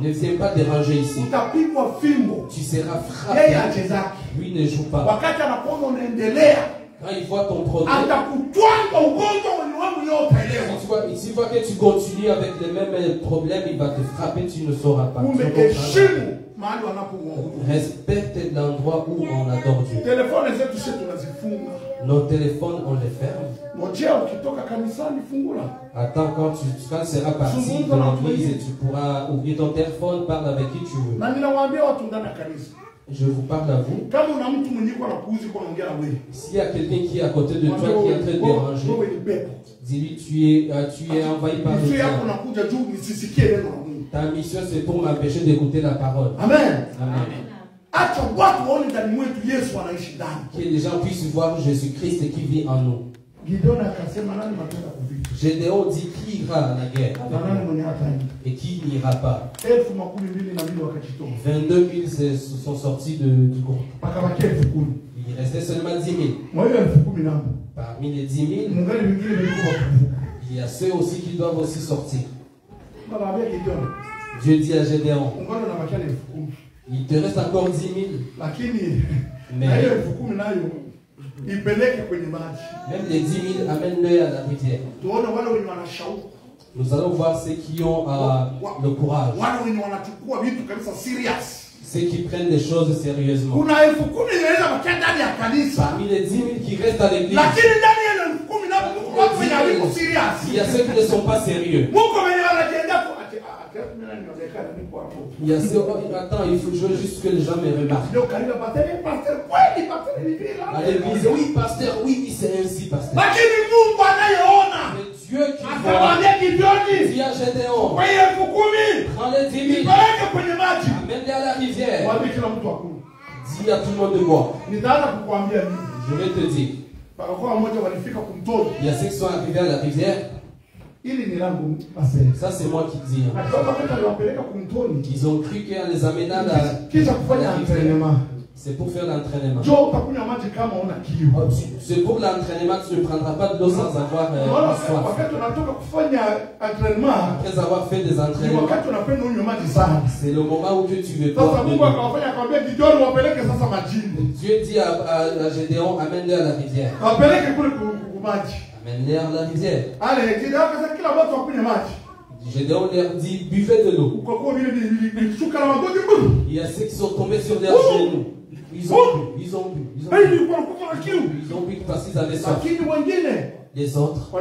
Ne viens pas déranger ici. Tu seras frappé. Lui ne joue pas. Quand il voit ton progrès, s'il voit que tu continues avec les mêmes problèmes, il va te frapper, tu ne sauras pas. Respecte l'endroit où on adore Dieu. Nos téléphones, on les ferme. Attends, quand tu seras parti de l'église et tu pourras ouvrir ton téléphone, parle avec qui tu veux. Je vous parle à vous. S'il y a quelqu'un qui est à côté de toi qui est en train de déranger, dis-lui tu es envahi par le diable. Ta mission c'est pour m'empêcher d'écouter la parole. Amen. Amen. Que les gens puissent voir Jésus-Christ qui vit en nous. Gédéon dit qui ira à la guerre et qui n'ira pas. 22 000 sont sortis du groupe. Il restait seulement 10 000. Parmi les 10 000, il y a ceux aussi qui doivent aussi sortir. Dieu dit à Gédéon, il te reste encore 10 000. Mais même les 10 000 amène-le à la rivière. Nous allons voir ceux qui ont le courage. Ceux qui prennent les choses sérieusement. Parmi les 10 000 qui restent à l'église, il y a ceux qui ne sont pas sérieux. Il y a ceux, attends, il faut jouer juste que les gens me remarquent. À l'église, oui, pasteur, oui, c'est ainsi, pasteur. Mais Dieu qui voit, dit à Gédéon, prends les 10 000, amène-les à la rivière. Dis à tout le monde de boire. Je vais te dire. Il y a ceux qui sont arrivés à la rivière. Ça c'est moi qui dis. Ils ont cru qu'en les amenant à la rivière, c'est pour faire l'entraînement. C'est pour l'entraînement, tu ne prendras pas de l'eau sans avoir soif. Après avoir fait des entraînements, c'est le moment où tu veux pas. Dieu dit à Gédéon, amène-le à la rivière. Amène-les à la rivière. Gédéon leur dit, buvez de l'eau. Il y a ceux qui sont tombés sur leurs genoux. Ils ont bu parce qu'ils avaient soif. Les autres,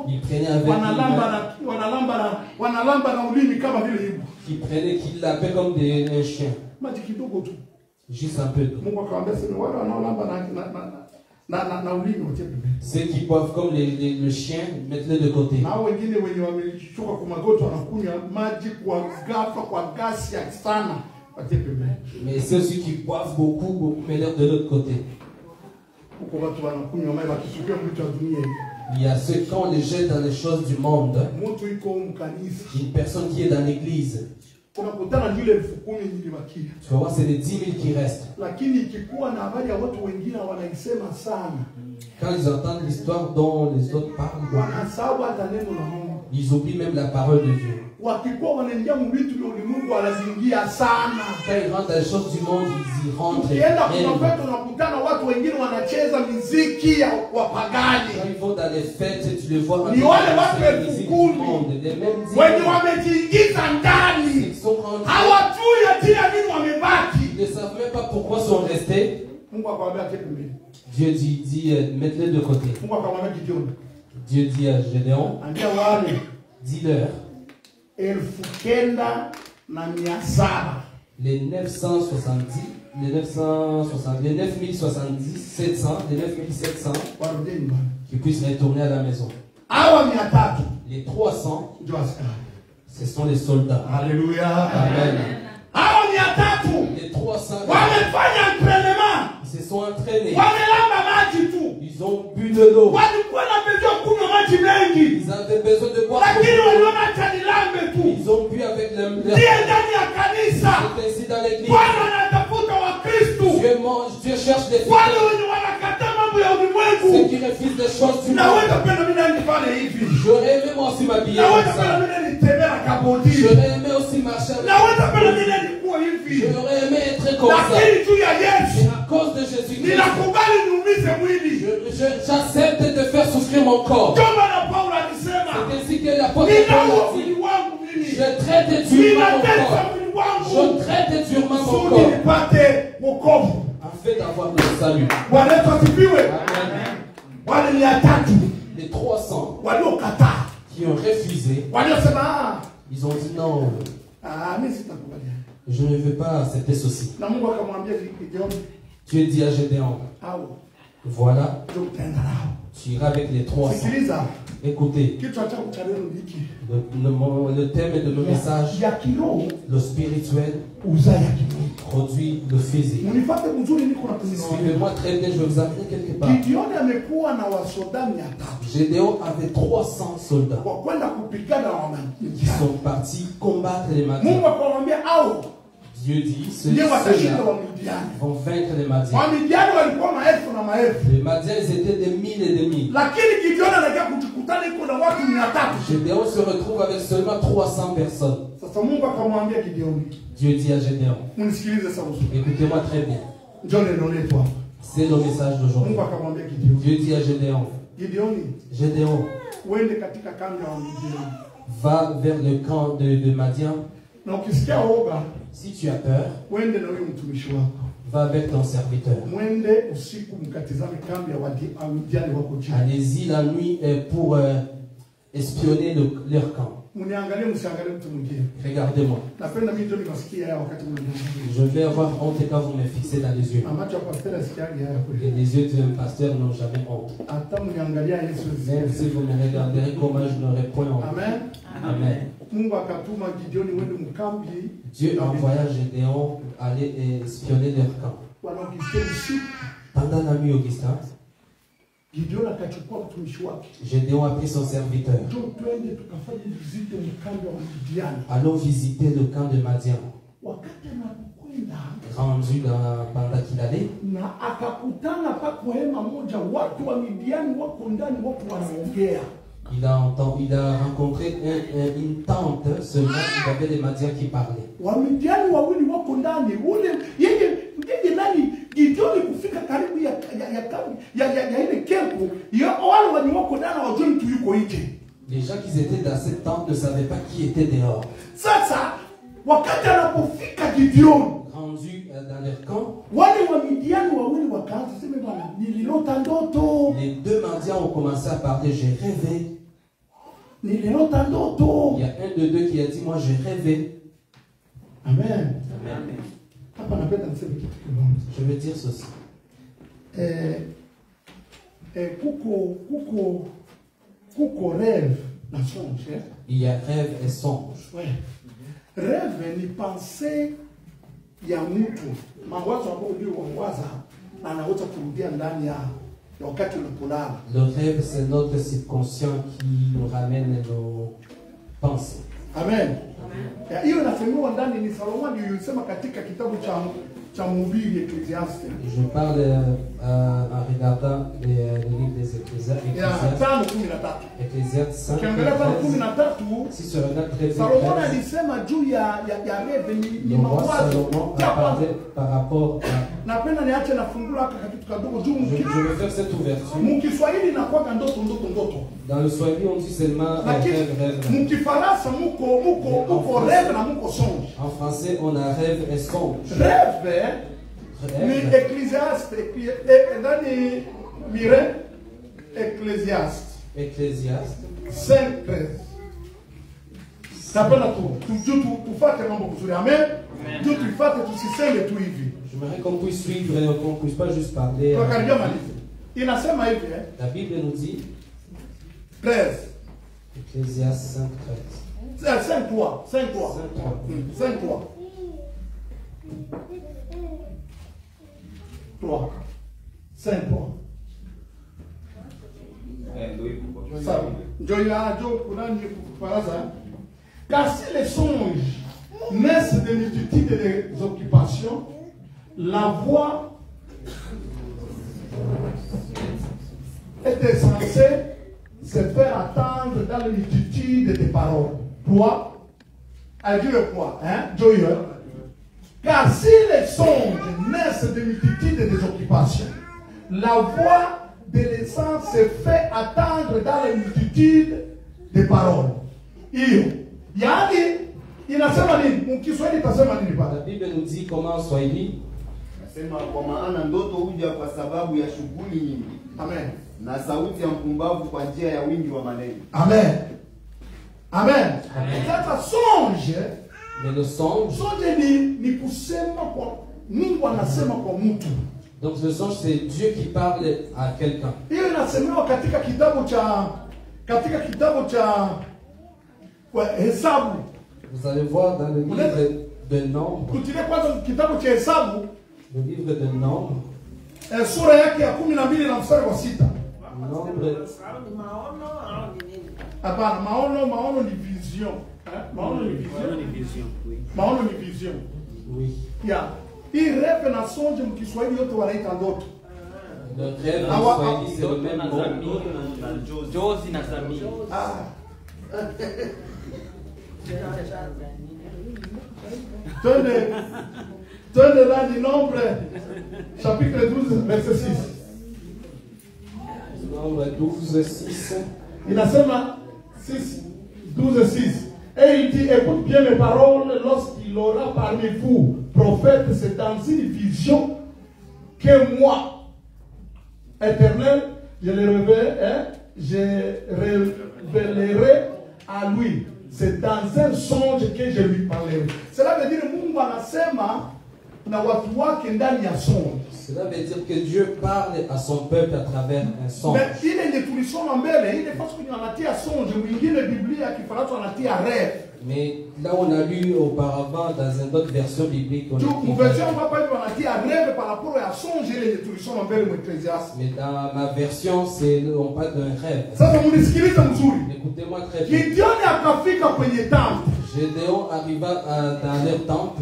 ils prenaient avec qui prenaient, qui lavaient comme un chien. Juste un peu d'eau. Ceux qui boivent comme le chien, mettez-le de côté. Mais ceux qui boivent beaucoup, mettez-le de l'autre côté. Il y a ceux quand on les jette dans les choses du monde. Une personne qui est dans l'église, tu vas voir, c'est les 10 000 qui restent. Quand ils entendent l'histoire dont les autres parlent, ils oublient même la parole de Dieu. Quand ils rentrent dans les choses du monde, ils y rentrent. Quand ils vont dans les fêtes, tu les vois dans les musiques du monde. Les mêmes ils sont rentrés. Ils ne savent même pas pourquoi ils sont restés. Dieu dit mettez-les de côté. Dieu dit à Gédéon, dis-leur, les 970, les 9700 qui puissent retourner à la maison. Les 300, ce sont les soldats. Alléluia. Amen. Les 300, ils se sont entraînés. Ils ont bu de l'eau. Ils avaient besoin de boire. Ils ont bu avec le. C'est ainsi dans l'église. Dieu mange, Dieu cherche des ceux qui refusent des choses du monde. J'aurais aimé moi aussi m'habiller comme ça. J'aurais aimé aussi marcher avec. J'aurais aimé être comme ça. Mais à cause de Jésus-Christ, j'accepte de faire souffrir mon corps. C'est ainsi que l'apôtre Paul a dit. Je traite durement mon corps. Je traite durement mon corps. Afin d'avoir le salut. Amen. Les 300 qui ont refusé, ils ont dit non. Je ne veux pas accepter ceci. Dieu dit à Gédéon, voilà, tu iras avec les 300. Écoutez, le thème de mon message, le spirituel produit le physique. Suivez-moi très bien, je vais vous amener quelque part. Gédéon avait 300 soldats qui sont partis combattre les Madiens. Dieu dit, ceux-là vont vaincre les Madiens. Les Madiens, ils étaient des mille et des mille. Gédéon se retrouve avec seulement 300 personnes. Dieu dit à Gédéon, écoutez-moi très bien. C'est le message d'aujourd'hui. Dieu dit à Gédéon, Gédéon va vers le camp de Madian. Si tu as peur, va avec ton serviteur. Allez-y la nuit pour espionner leur camp. Regardez-moi. Je vais avoir honte quand vous me fixez dans les yeux. Et les yeux d'un pasteur n'ont jamais honte. Même si vous me regarderez comment je n'aurai point honte. Amen. Dieu envoya Gédéon aller espionner leur camp. Pendant la nuit, Augustin, Gédéon a pris son serviteur. Allons visiter le camp de Madian. Rendu pendant qu'il allait, il a rencontré une tante seulement, il y avait des Madians qui parlaient. Les gens qui étaient dans cette tente ne savaient pas qui était dehors. Rendu dans leur camp, les deux Madians ont commencé à parler. J'ai rêvé. Il y a un de deux qui a dit, moi j'ai rêvé. Amen. Je veux dire ceci. Il y a rêve et songe. Rêve ni pensée ya mtu. Mawazo ambayo uliyowaza na anaweza kurudia ndani ya wakati unapolala. Le rêve, c'est notre subconscient qui nous ramène nos pensées. Amen. Hiyo inasemwa ndani ni Solomon ndio yusema katika kitabu cha Mhubiri Ecclesiastes. Je parle en regardant le livre des Ecclésiastes. Ecclésiastes 5. Si tu regardes très bien, Solomon alisema juu ya rêve ni mawazo. Par rapport à... Napenda niache nafungula kitu kidogo juu je vais faire cette ouverture. Mkiswahili inakuwa ndoto. Dans le Swahili on dit seulement rêve. Mkifaransa muko rêve na muko songe. En français on a rêve et songe. Rêve ni Ecclésiaste ndani mire Ecclésiaste 5:13. Tapenda tufate mambo kuzuri. Amen. Dieu tufate tusiseme tu hivi. J'aimerais qu'on puisse suivre et qu'on puisse pas juste parler. Inasema hivi La Bible nous dit 13. Ecclésiaste 5:13. 5:3. Car si les songes naissent de multitude des occupations, la voix était censée se faire attendre dans la multitude des paroles. Toi, elle dit le quoi? Joyeux. Car si les songes naissent de multitude des occupations, la voix de l'essence se fait attendre dans la multitude des paroles. La Bible nous dit comment en Swahili. Kwa maana ndoto huja kwa sababu ya shughuli nyingi. Amen. Na sauti ya mpumbavu kwa njia ya wingi wa maneno. Amen. Sasa songe. Mais le songe. Songe ni kusema kwa Mungu anasema kwa mtu. Donc le songe c'est Dieu qui parle à quelqu'un. Hiyo inasemewa katika kitabu cha Hesabu. Vous allez voir dans le livre de Nombre. Kutile kwanza kitabu cha Hesabu. Le livre de Nombre. Sura yake ya 12 na mstari wa 6. Nombre. Hapana, maono ni vision. Maono ni vision. Maono ni vision. Oui. Yeah. Hii rêve na songe mkiswahili yote wanaita ndoto. Le rêve en Swahili c'est le même mot. Jozi na Zamiri. Tenez là du Nombre, chapitre 12, verset 6. Nombre 12:6. Inasema 12:6. Et il dit, écoute bien mes paroles, lorsqu'il aura parmi vous prophète, c'est dans une vision que moi, Éternel, je révélerai à lui. C'est dans un songe que je lui parlerai. Cela veut dire Mungu anasema na watu wake ndani ya songe. Cela veut dire que Dieu parle à son peuple à travers un songe. Mais ile tulisoma mbele, ile fasi kwenye anatia songe, mwingine Biblia kifaransa anatia rêve. Mais là on a lu auparavant dans une autre version biblique, on a dit version papa anatia rêve par rapport à songe, ile tulisoma mbele mu Ecclésiaste. Mais dans ma version c'est on parle d'un rêve. Sasa munisikilize mzuri. Écoutez-moi très bien. Gideon akafika kwenye temple. Gédéon arriva dans leur temple.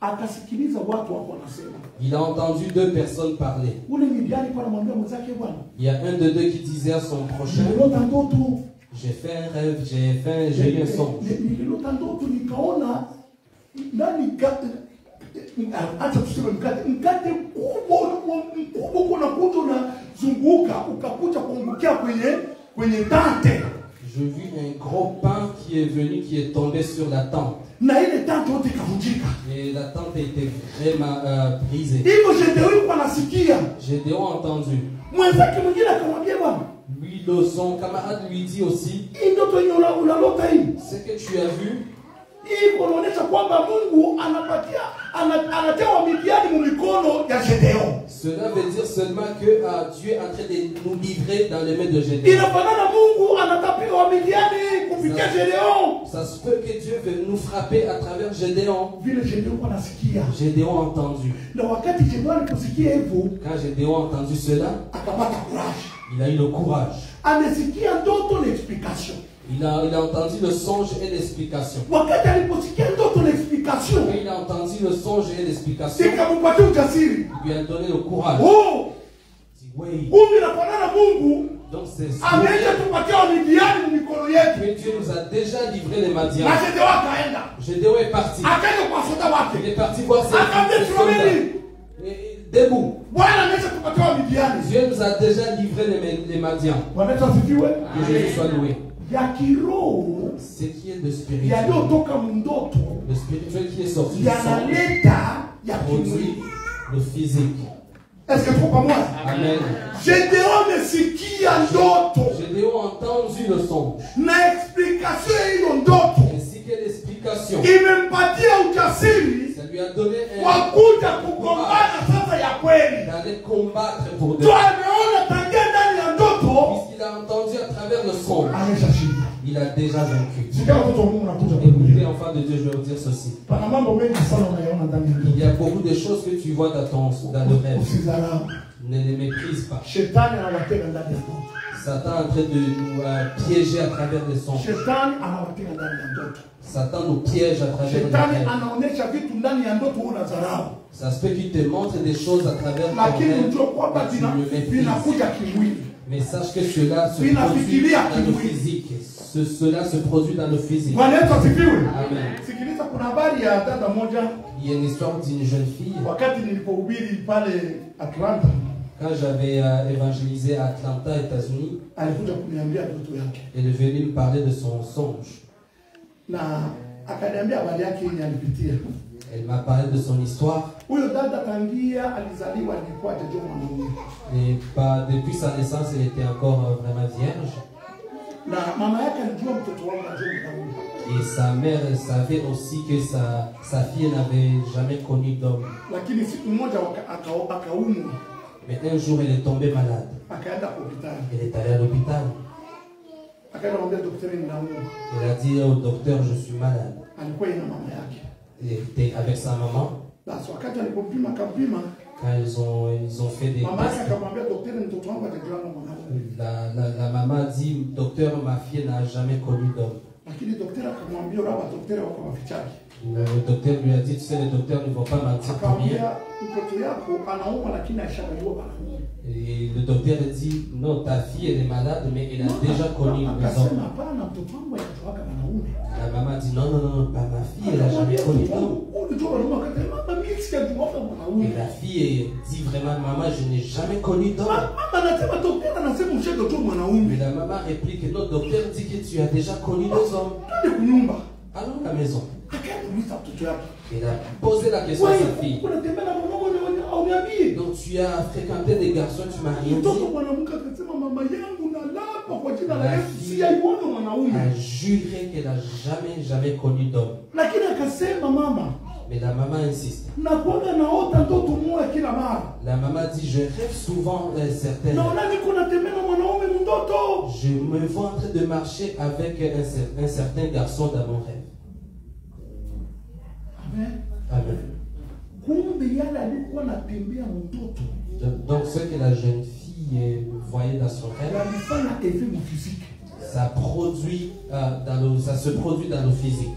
Akasikiliza watu wako wanasema. Il a entendu deux personnes parler. Ule Midiani kwa anamwambia mwenzake bwana. Il y a un de deux qui disait à son prochain, j'ai fait un rêve, j'ai eu un songe. Nililota ndoto nikaona ndani acha tuseme mkate mkubwa unakuja unazunguka ukakuja kuangukia kwenye tante. Je vis un gros pain qui est venu, qui est tombé sur la tente. Na ile tente yote ikavunjika. Et la tente était vraiment brisée. Hivyo Gédéon kwa nasikia. Gédéon a entendu. Mwenzake mwingine akamwambia bwana. Lui, son camarade lui dit aussi, hii ndoto yenye unalota hii. Ce que tu as vu, hii kunaonyesha kwamba Mungu anatia Wamidiani mu mikono ya Gédéon. Cela veut dire seulement que Dieu est en train de nous livrer dans les mains de Gédéon. Inafanana Mungu anatapika Wamidiani kupitia Gédéon. Ça se peut que Dieu veut nous frapper à travers Gédéon. Vile Gédéon anasikia. Gédéon a entendu. Na wakati Gédéon aliposikia hivyo, quand Gédéon a entendu cela, akapata courage. Il a eu le courage. Amesikia ndoto na explication. Il a entendu le songe et l'explication. Wakati aliposikia ndoto na explication, il a entendu le songe et l'explication. Ikampatia ujasiri. Il lui a donné le courage. Oh! Oui. Mungu anafanana Mungu. Donc c'est ça. Ameisha tupatia Wamidiani mu mikono yetu. Mais Dieu nous a déjà livré les Madians. Na Gédéon akaenda. Gédéon est parti. Akaenda kwa soda wake. Il est parti voir ses soldats. Debout. Dieu nous a déjà livré les Madians. Que Jésus soit loué. Ce qui est de spirituel. Le spirituel qui est sorti du sang produit le physique. Est-ce que tu comprends moi? Amen. Gédéon a entendu le songe. Ainsi que l'explication. Ça lui a donné un d'aller combattre pour Dieu. Puisqu'il a entendu à travers le songe, il a déjà vaincu. Écoutez, enfants de Dieu, je vais vous dire ceci. Il y a beaucoup de choses que tu vois dans le rêve. Ne les méprise pas. Satan est en train de nous piéger à travers les songes. Satan nous piège à travers les rêves. Ça se peut qu'il te montre des choses à travers ton rêve, tu ne méprises. Mais sache que cela se produit dans le physique. Cela se produit dans le physique. Amen. Il y a une histoire d'une jeune fille. Quand j'avais évangélisé à Atlanta, États-Unis, elle est venue me parler de son songe. Elle m'a parlé de son histoire. Et depuis sa naissance, elle était encore vraiment vierge. Et sa mère savait aussi que sa fille n'avait jamais connu d'homme. Mais un jour, elle est tombée malade. Elle est allée à l'hôpital. Elle a dit au docteur, je suis malade. Elle était avec sa maman. Quand ils ont fait des tests, la maman a dit, docteur, ma fille n'a jamais connu d'homme. Le docteur lui a dit, tu sais, le docteur ne va pas mentir pour rien. Et le docteur a dit, non, ta fille elle est malade, mais elle a déjà connu les hommes. La maman a dit, non, pas ma fille, elle n'a jamais connu d'homme. la fille dit vraiment, maman, je n'ai jamais connu d'homme. Mais la maman réplique, notre docteur dit que tu as déjà connu des hommes. Allons à la maison. Il a posé la question à sa fille. Donc tu as fréquenté des garçons, tu m'as rien dit. La fille a juré qu'elle n'a jamais connu d'homme. Mais la maman insiste. La maman dit, je rêve souvent certaines. Je me vois en train de marcher avec un certain garçon dans mon rêve. Amen. Donc ce que la jeune fille voyait dans son rêve, ça se produit dans le physique.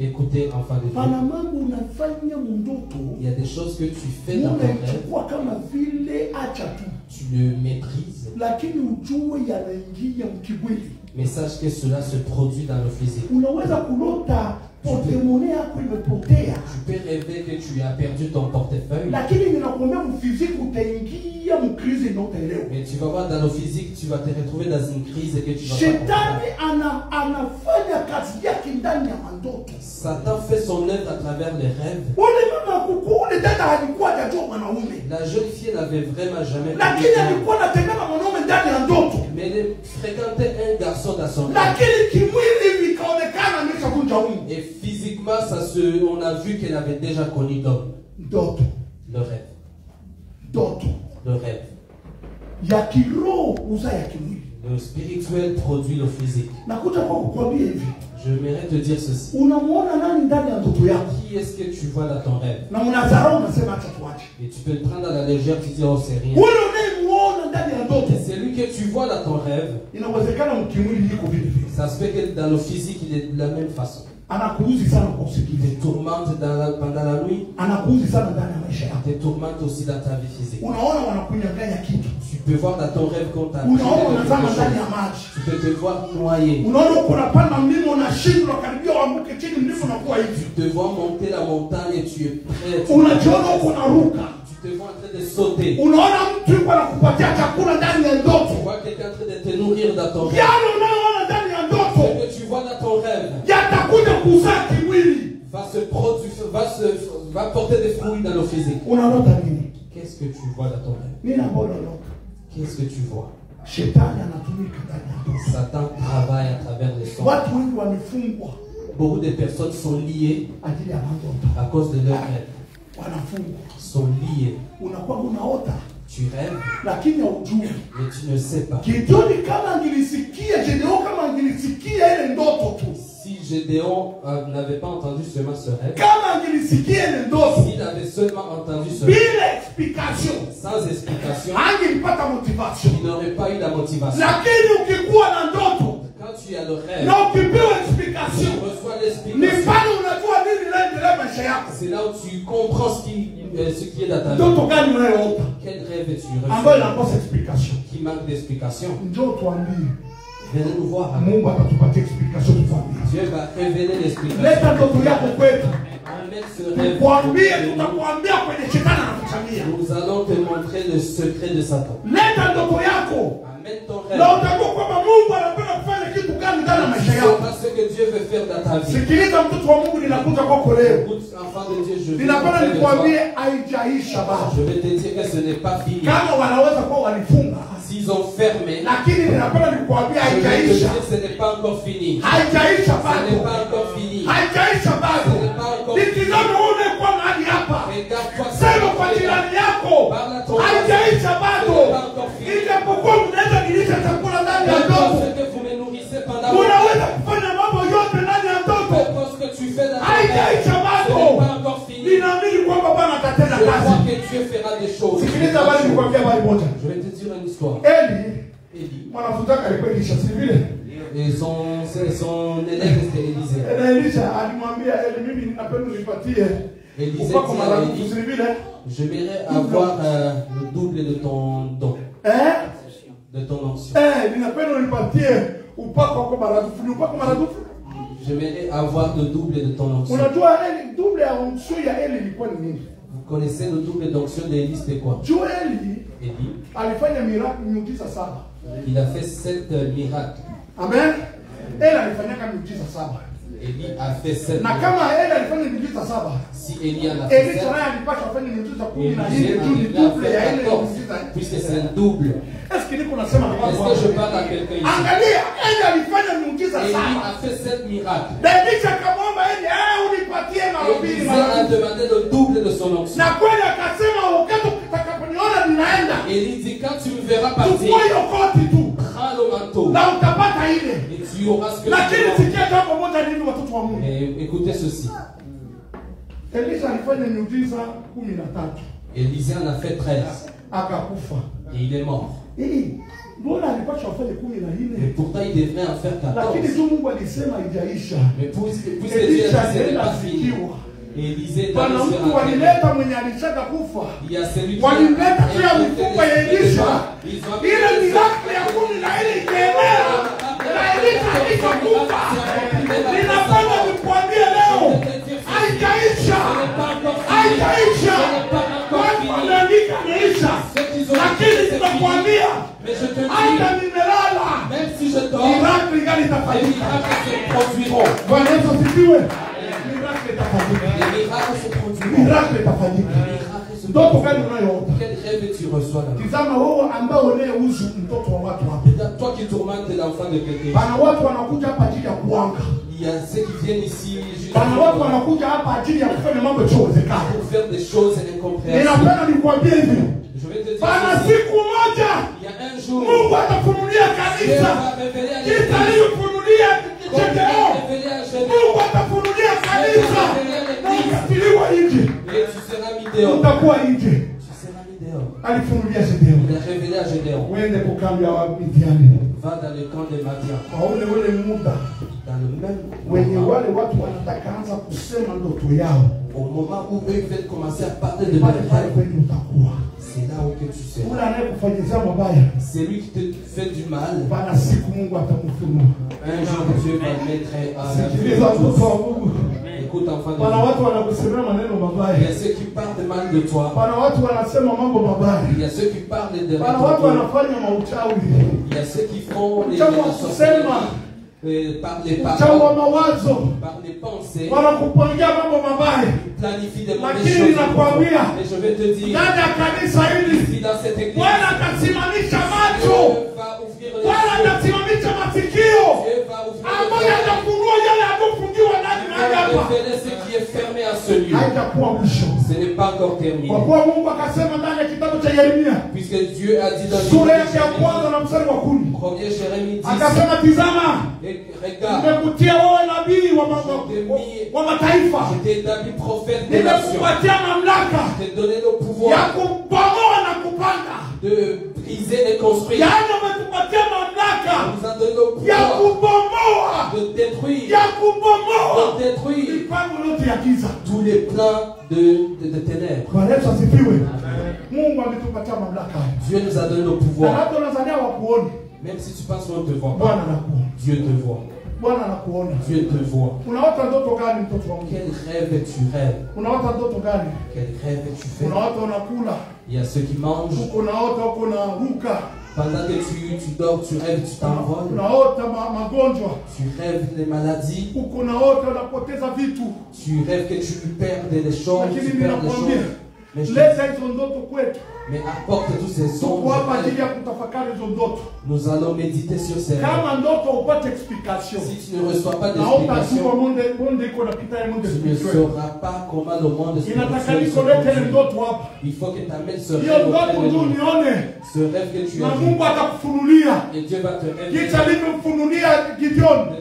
Écoutez, enfant de Dieu, il y a des choses que tu fais dans ton rêve, tu le maîtrises, mais sache que cela se produit dans le physique. Tu peux rêver que tu as perdu ton portefeuille, mais tu vas voir dans le physique, tu vas te retrouver dans une crise et que tu vas pas. Satan fait son œuvre à travers les rêves. La jeune fille n'avait vraiment jamais connu, mais elle fréquentait un garçon dans son rêve. Et physiquement, on a vu qu'elle avait déjà connu l'homme. Le rêve. Le rêve. Le spirituel produit le physique. J'aimerais te dire ceci. Qui est-ce que tu vois dans ton rêve? Et tu peux le prendre à la légère, tu dis, oh, c'est rien. C'est lui que tu vois dans ton rêve. Ça se fait que dans le physique, il est de la même façon. Il te tourmente pendant la nuit. Il te tourmente aussi dans ta vie physique. Tu peux voir dans ton rêve qu'on t'a pris quelque chose. Tu peux te voir noyer. Tu te vois monter la montagne et tu es prêt. Tu te vois en train de sauter. Tu vois quelqu'un en train de te nourrir dans ton rêve. Ce que tu vois dans ton rêve va porter des fruits dans le physique. Qu'est-ce que tu vois dans ton rêve? Qu'est-ce que tu vois? Satan travaille à travers les sons. Beaucoup de personnes sont liées à cause de leur rêve. Sont liées. Tu rêves, mais tu ne sais pas. Si Gédéon n'avait pas entendu seulement ce rêve, s'il avait seulement entendu ce rêve, sans explication, il n'aurait pas eu la motivation. Quand tu as le rêve, tu reçois l'explication. C'est là où tu comprends ce qui est dans ta vie. Quel rêve tu reçois qui manque d'explication? Venez nous voir. Dieu va révéler l'explication. Nous allons te montrer le secret de Satan. Amène ton rêve. Tu sauras ce que Dieu veut faire dans ta vie. Écoute, enfant de Dieu, je vais te dire que ce n'est pas fini. S'ils ont fermé, je vais te dire que ce n'est pas encore fini. Ce n'est pas encore fini. Ce n'est pas encore fini. Regarde-toi, parle à ton rêve. Ce n'est pas encore fini. Ce que vous me nourrissez pendant le ce que tu fais dans ta vie, ce n'est pas encore fini. Je crois que Dieu fera des choses. Je vais te dire une histoire. Élie. Et son élève c'était Élisée. Élisée dit à Élie, j'aimerais avoir le double de ton don. De ton onction. J'aimerais avoir le double de ton onction. Vous connaissez le double d'onction d'Élie, c'était quoi? Élie, il a fait 7 miracles. Amen. Élie a fait 7 miracles. Si Élie en a fait 7, puisque c'est un double. Est-ce que je parle à quelqu'un ici? Élie a fait 7 miracles. Élie a demandé le double de son onction. Élie dit, quand tu me verras partir, prends le manteau. Et tu auras ce que tu veux. Et écoutez ceci. Élisée en a fait 13. Et il est mort. Mais pourtant il devrait en faire 14. Mais puisque Dieu a dit que ce n'est pas fini. Élisée dans le il y a celui qui mais je te dis, même si je dors, les miracles se produiront. Les miracles se produiront. Quel rêve tu reçois là? Toi qui tourmentes l'enfant de quelqu'un. Il y a ceux qui viennent ici juste pour faire des choses incompréhensibles. Je vais te dire ceci. Il y a un jour, Dieu va révéler à l'église. Comme il a révélé à Gédéon. Et tu seras mis dehors. Tu seras mis dehors. Il a révélé à Gédéon. Va dans le camp de Madian. Dans le même moment, au moment où eux veulent commencer à parler de leur rêve, c'est là où que tu seras. C'est lui qui te fait du mal. Un jour Dieu va mettre à la vie. Écoute, enfant de Dieu. Il y a ceux qui parlent de mal de toi. Il y a ceux qui parlent de toi. Il y a ceux qui font les sorcelleries. Par les paroles, par les pensées, planifie des mauvaises choses. Et je vais te dire, ici dans cette église, Dieu va ouvrir les yeux. Dieu va révéler ce qui est fermé à ce lieu. Ce n'est pas encore terminé. Puisque Dieu a dit dans le livre de Jérémie, 1er Jérémie 10, et regarde, je t'ai établi prophète des nations. Je t'ai donné le pouvoir de briser et construire. On nous a donné le pouvoir de détruire tous les plans de ténèbres. Dieu nous a donné le pouvoir. Même si tu penses qu'on ne te voit pas, Dieu te voit. Dieu te voit. Quel rêve tu rêves? Quel rêve tu fais? Il y a ceux qui mangent. Pendant que tu dors, tu rêves, tu t'envoles. Tu rêves des maladies. Tu rêves que tu perds des choses. Tu perds des choses. Mais apporte tous ces songes. Nous allons méditer sur ces rêves. Si tu ne reçois pas d'explication, tu ne sauras pas comment le monde spirituel se conduit. Il faut que tu amènes ce rêve auprès de Dieu. Ce rêve que tu as vu. Et Dieu va te révéler. De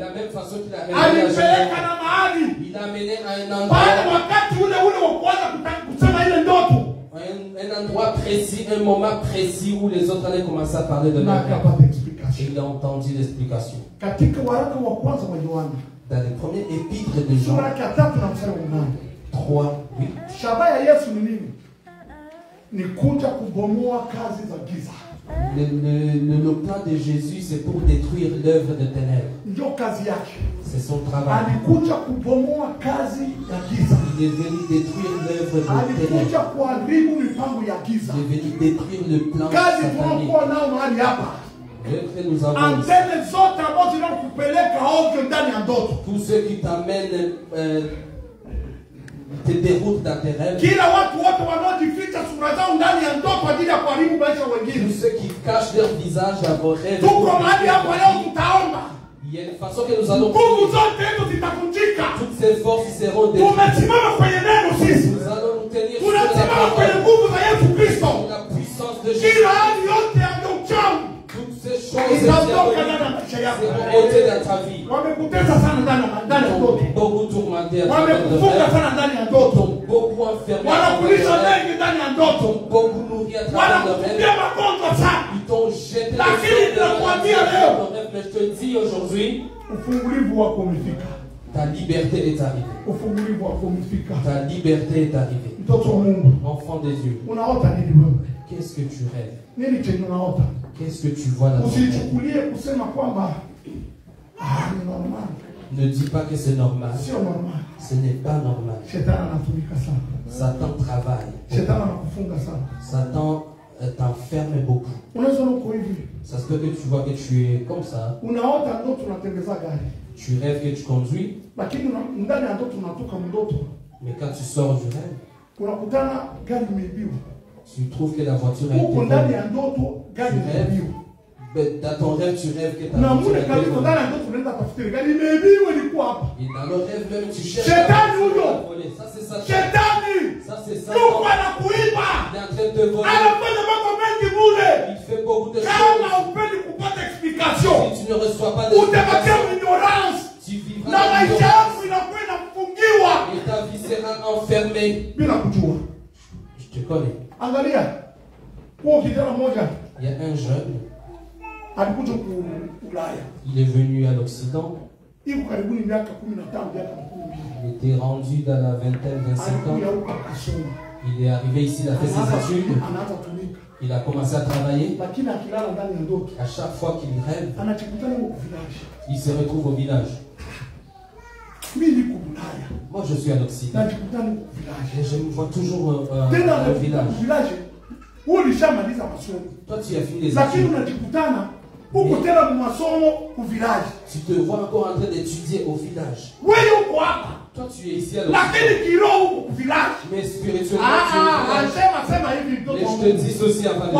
la même façon qu'il a révélé à Gédéon. Il a amené à un endroit. Un endroit précis, un moment précis où les autres allaient commencer à parler de leur rêve. Et il a entendu l'explication. Dans les premiers épîtres de Jean 3, 8. Le plan de Jésus, c'est pour détruire l'œuvre de ténèbres. C'est son travail. Il est venu détruire l'œuvre de ténèbres. Il est venu détruire le plan satanique. Nous avons tous ceux qui t'amènent, te déroutent dans tes rêves. Tous ceux qui cachent leur visage à vos rêves. Il y a une façon que nous allons prier. Toutes ces forces seront détruites. Nous allons nous tenir sur la puissance de Jésus. Toutes ces choses seront ôtées dans ta vie. Beaucoup tourmentés à travers le rêve. Beaucoup enfermés à travers le rêve. Beaucoup nourris à travers le rêve. Ils t'ont jeté dans le rêve. Mais je te dis aujourd'hui, ta liberté est arrivée. Ta liberté est arrivée. Enfant des yeux. Qu'est-ce que tu rêves? Qu'est-ce que tu vois dans ton rêve? Ne dis pas que c'est normal. Ce n'est pas normal. Satan travaille. Satan t'enferme beaucoup. Ça se peut que tu vois que tu es comme ça. Tu rêves que tu conduis. Mais quand tu sors du rêve, tu trouves que la voiture a été volée. Dans ton rêve, tu rêves que ta voiture a été volée. Et dans le rêve même, tu cherches à voler. Ça, c'est Satan. Ça, c'est Satan. Il est en train de te voler. Il fait beaucoup de choses. Si tu ne reçois pas d'explication, tu vivras dans l'ignorance. Et ta vie sera enfermée. Je te connais. Il y a un jeune. Il est venu à l'Occident. Il était rendu dans la vingtaine, 25 ans. Il est arrivé ici, il a fait ses études. Il a commencé à travailler. À chaque fois qu'il rêve, il se retrouve au village. Moi, je suis à l'Occident. Et je me vois toujours au village. Toi, tu as fini les études. Tu te vois encore en train d'étudier au village. Toi, tu es ici à l'Occident. Mais spirituellement, tu es au village. Et je te dis ceci avant de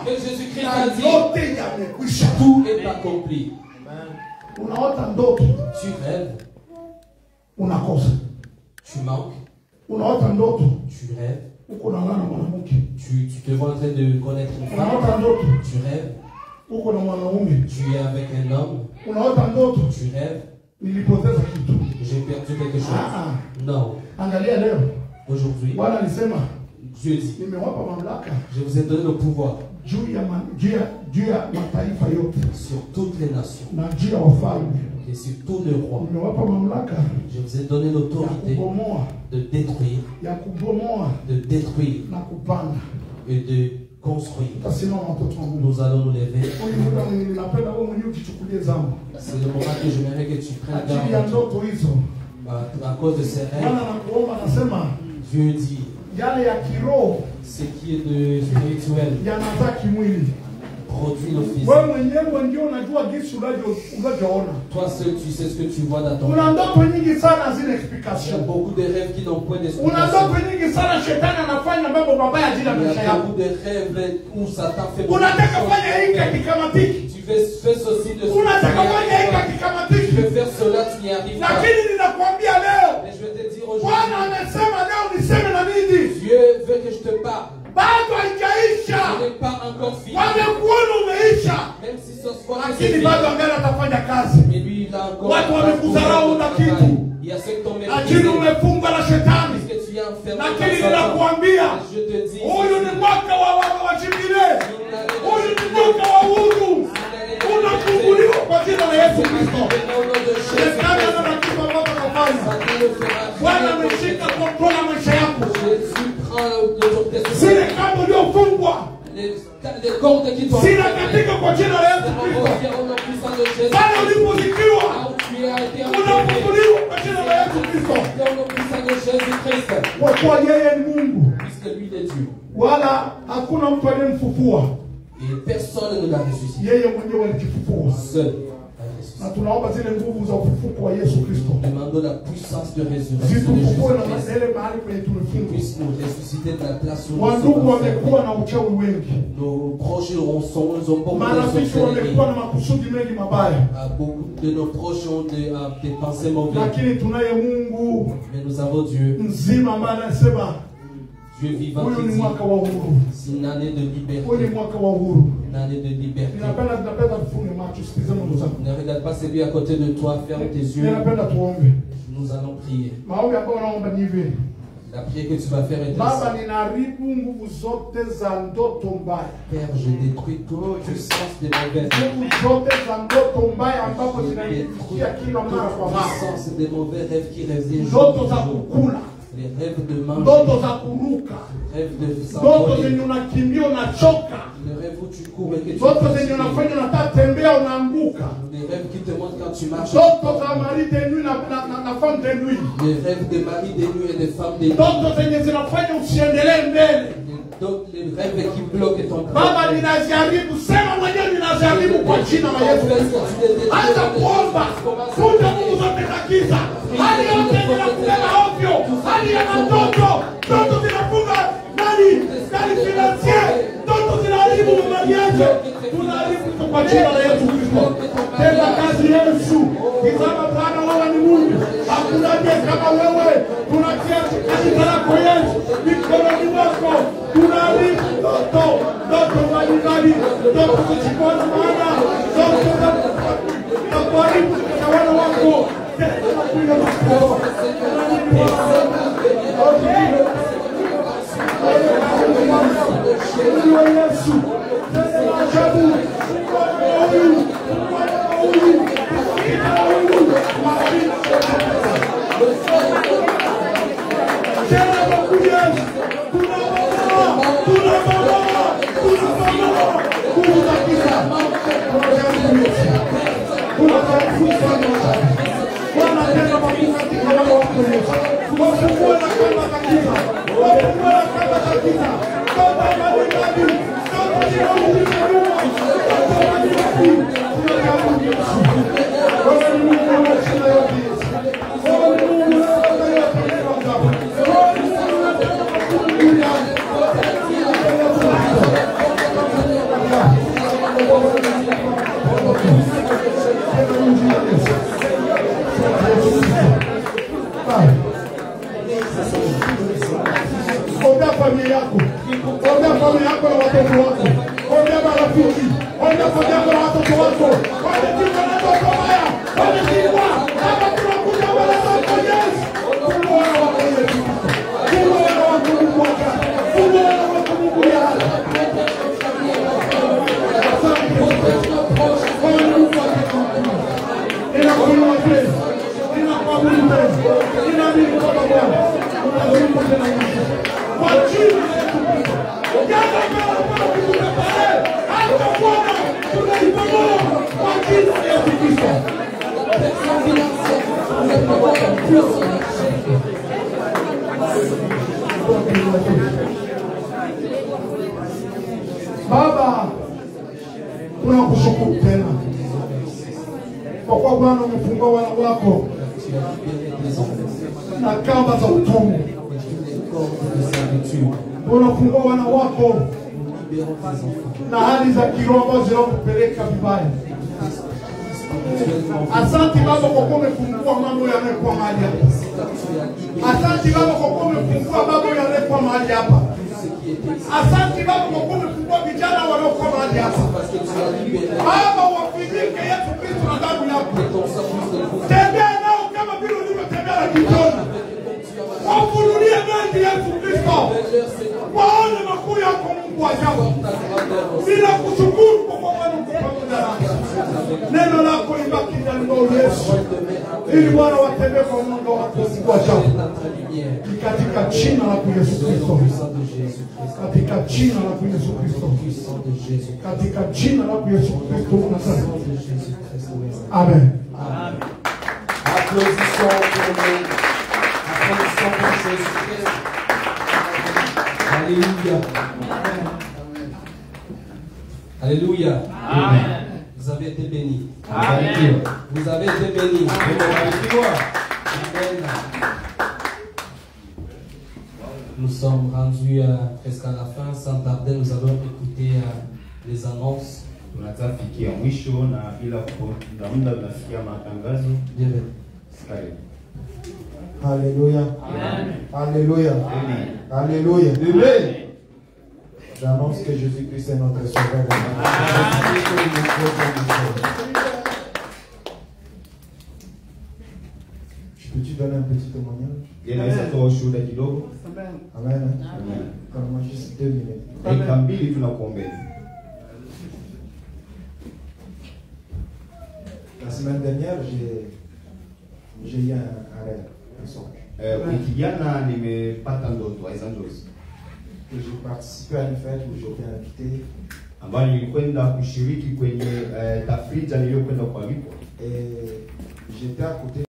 que Jésus-Christ a dit, tout est accompli. Tu rêves. Tu manques. Tu rêves. Tu te vois en train de connaître une femme. Tu rêves. Tu es avec un homme. Tu rêves. J'ai perdu quelque chose. Non. Aujourd'hui, Dieu dit, je vous ai donné le pouvoir sur toutes les nations et sur tous les rois. Je vous ai donné l'autorité de détruire et de construire. Nous allons nous lever. C'est le moment que j'aimerais que tu prennes garde à cause de ces rêves. Dieu dit, ce qui est de spirituel produit le physique. Toi seul, tu sais ce que tu vois dans ton rêve. Il y a beaucoup de rêves qui n'ont point d'explication. Il y a beaucoup de rêves où Satan fait beaucoup de choses. Tu fais ceci de cela. Tu veux faire cela, tu n'y arrives pas. Mais je vais te dire aujourd'hui, Dieu veut que je te parle. Je n'ai pas encore fini. Même si ce soir, mais lui, il a encore il y a ceux qui t'ont méprisé. Puisque tu es enfermé. Je te dis, Yesu Kristo. Shetani anataka baba kafanya. Bwana ameshika kontrola maisha yako. Zile kamba uliofungwa. Sina katika kwa jina la Yesu Kristo. Bwana ulipozikiwa. Unafunguliwa kwa jina la Yesu Kristo. Kwa kuwa yeye ni Mungu. Wala hakuna mtu aliyemfufua. Et personne ne l'a ressuscité. Yeye mwenyewe alijifufua. Seul. Na tunaomba zile nguvu za ufufuko wa Yesu Kristo. Demandons la puissance de résurrection de Zitufufue na Jésus-Christ. masele mahali kwenye tumefungwa. Puisse nous ressusciter de la place où nous Wandugu sommes. wamekuwa na uchawi wengi. Nos proches ont beaucoup Marafiki wamekuwa na makusudi mengi mabaya. Beaucoup de nos proches ont des pensées mauvaises. Lakini tunaye Mungu Mais nous avons Dieu. mzima ambaye anasema Dieu vivant huyu qui ni dit, mwaka wa uhuru. c'est une année de Huyu ni liberté. mwaka wa uhuru. Une année de liberté. Ninapenda tufunge macho, sikize Mungu zangu. Ne regarde pas celui à côté de toi, ferme tes yeux. Ninapenda tuombe. Nous allons prier. Maombi ambayo naomba ni hivi. La prière que tu vas faire est Baba, ainsi. ninaharibu nguvu zote za ndoto mbaya. Père, je détruis toute puissance des mauvaises. Nguvu zote za ndoto mbaya ambapo zinaingia kila mara kwa mara. Puissance des mauvais rêves qui rêvent. Ndoto za kukula, Les rêves de manger. ndoto za kuruka, Rêves de ndoto s'envoler. zenye unakimbia unachoka, Le rêve où tu cours et que tu ndoto zenye unafanya unataka tembea unaanguka, Les rêves qui te montrent quand tu marches. ndoto za mari de nuit na femme de nuit, Les rêves des maris des nuits et des femmes des nuits. ndoto zenye zinafanya usiendelee mbele. Les rêves qui bloquent ton Baba, ninajaribu, sema mwenyewe ninajaribu kwa jina la Yesu Kristo. Anza kuomba, futa nguvu zote za giza. Hali yote inakubeba ovyo, hali ya ndoto, ndoto zinafunga nani finansier, ndoto zinaharibu mali yake. Tunaharibu kwa jina la Yesu Kristo. Tenda kazi Yesu. Tazama Bwana, wewe ni Mungu. Hakuna ndiye kama wewe. Tunatia katika lako Yesu. Mikononi mwako. Tunaharibu ndoto mbalimbali, ndoto zisizo na maana, ndoto za kuharibu katika wana wako. Yesu, ombea familia yako, ombea familia yako na watoto wako, ombea marafiki, ombea familia yako na watoto wako, wamejikwa na ndoto mbaya, wamejikwa kama tunakuja mbele zako Yesu. Mungu wana wako Yesu, Mungu wana wako Mungu wako, Mungu wana wako Mungu ya Baba, tunakushukuru tena kwa kuwa Bwana umefungua wana wako na kamba za utumwa. Unafungua wana wako na hali za kiroho ambazo zinakupeleka vibaya. Asante Baba kwa kuwa umefungua mambo yanayokuwa mahali hapa. Asante Baba kwa kuwa umefungua mambo yanayokuwa mahali hapa. Asante Baba kwa kuwa umefungua vijana wanaokuwa mahali hapa. Baba, wafinyike Yesu Kristo na damu yako. Tembea nao kama vile ulivyotembea na Gideoni. Wafunulie mengi Yesu Kristo. waone makuu yako Mungu wa ajabu. Bila kushukuru kwa Bwana pamoja nasi. Neno lako libaki ndani ya Yesu. Ili Bwana watembee kwa mwanga wako Mungu wa ajabu. Katika jina la Yesu Kristo. Katika jina la Yesu Kristo. Katika jina la Yesu Kristo. Amen. Amen. Applaudissons pour Jésus-Christ. Alléluia. Alléluia. Amen. Vous avez été bénis. Amen. Vous avez été bénis. Amen. Nous sommes rendus presque à la fin. Sans tarder, nous allons écouter les annonces. Tunatafikia mwisho na bila kupoteza muda tunasikia matangazo. Alléluia. Amen. Alléluia. Amen. Alléluia. Amen. J'annonce que Jésus-Christ est notre sauveur. Peux-tu donner un petit témoignage? Inaweza toa ushuhuda kidogo? Amen. Amen. Donne-moi juste 2 minutes. Dakika mbili tunakuombea. La semaine dernière, j'ai eu un rêve, un songe. Wiki jana nimepata ndoto aisanjozi. J'ai participé à une fête où j'étais invité. Ambayo nilikwenda kushiriki kwenye tafrija niliyokwenda kualikwa. Et j'étais à côté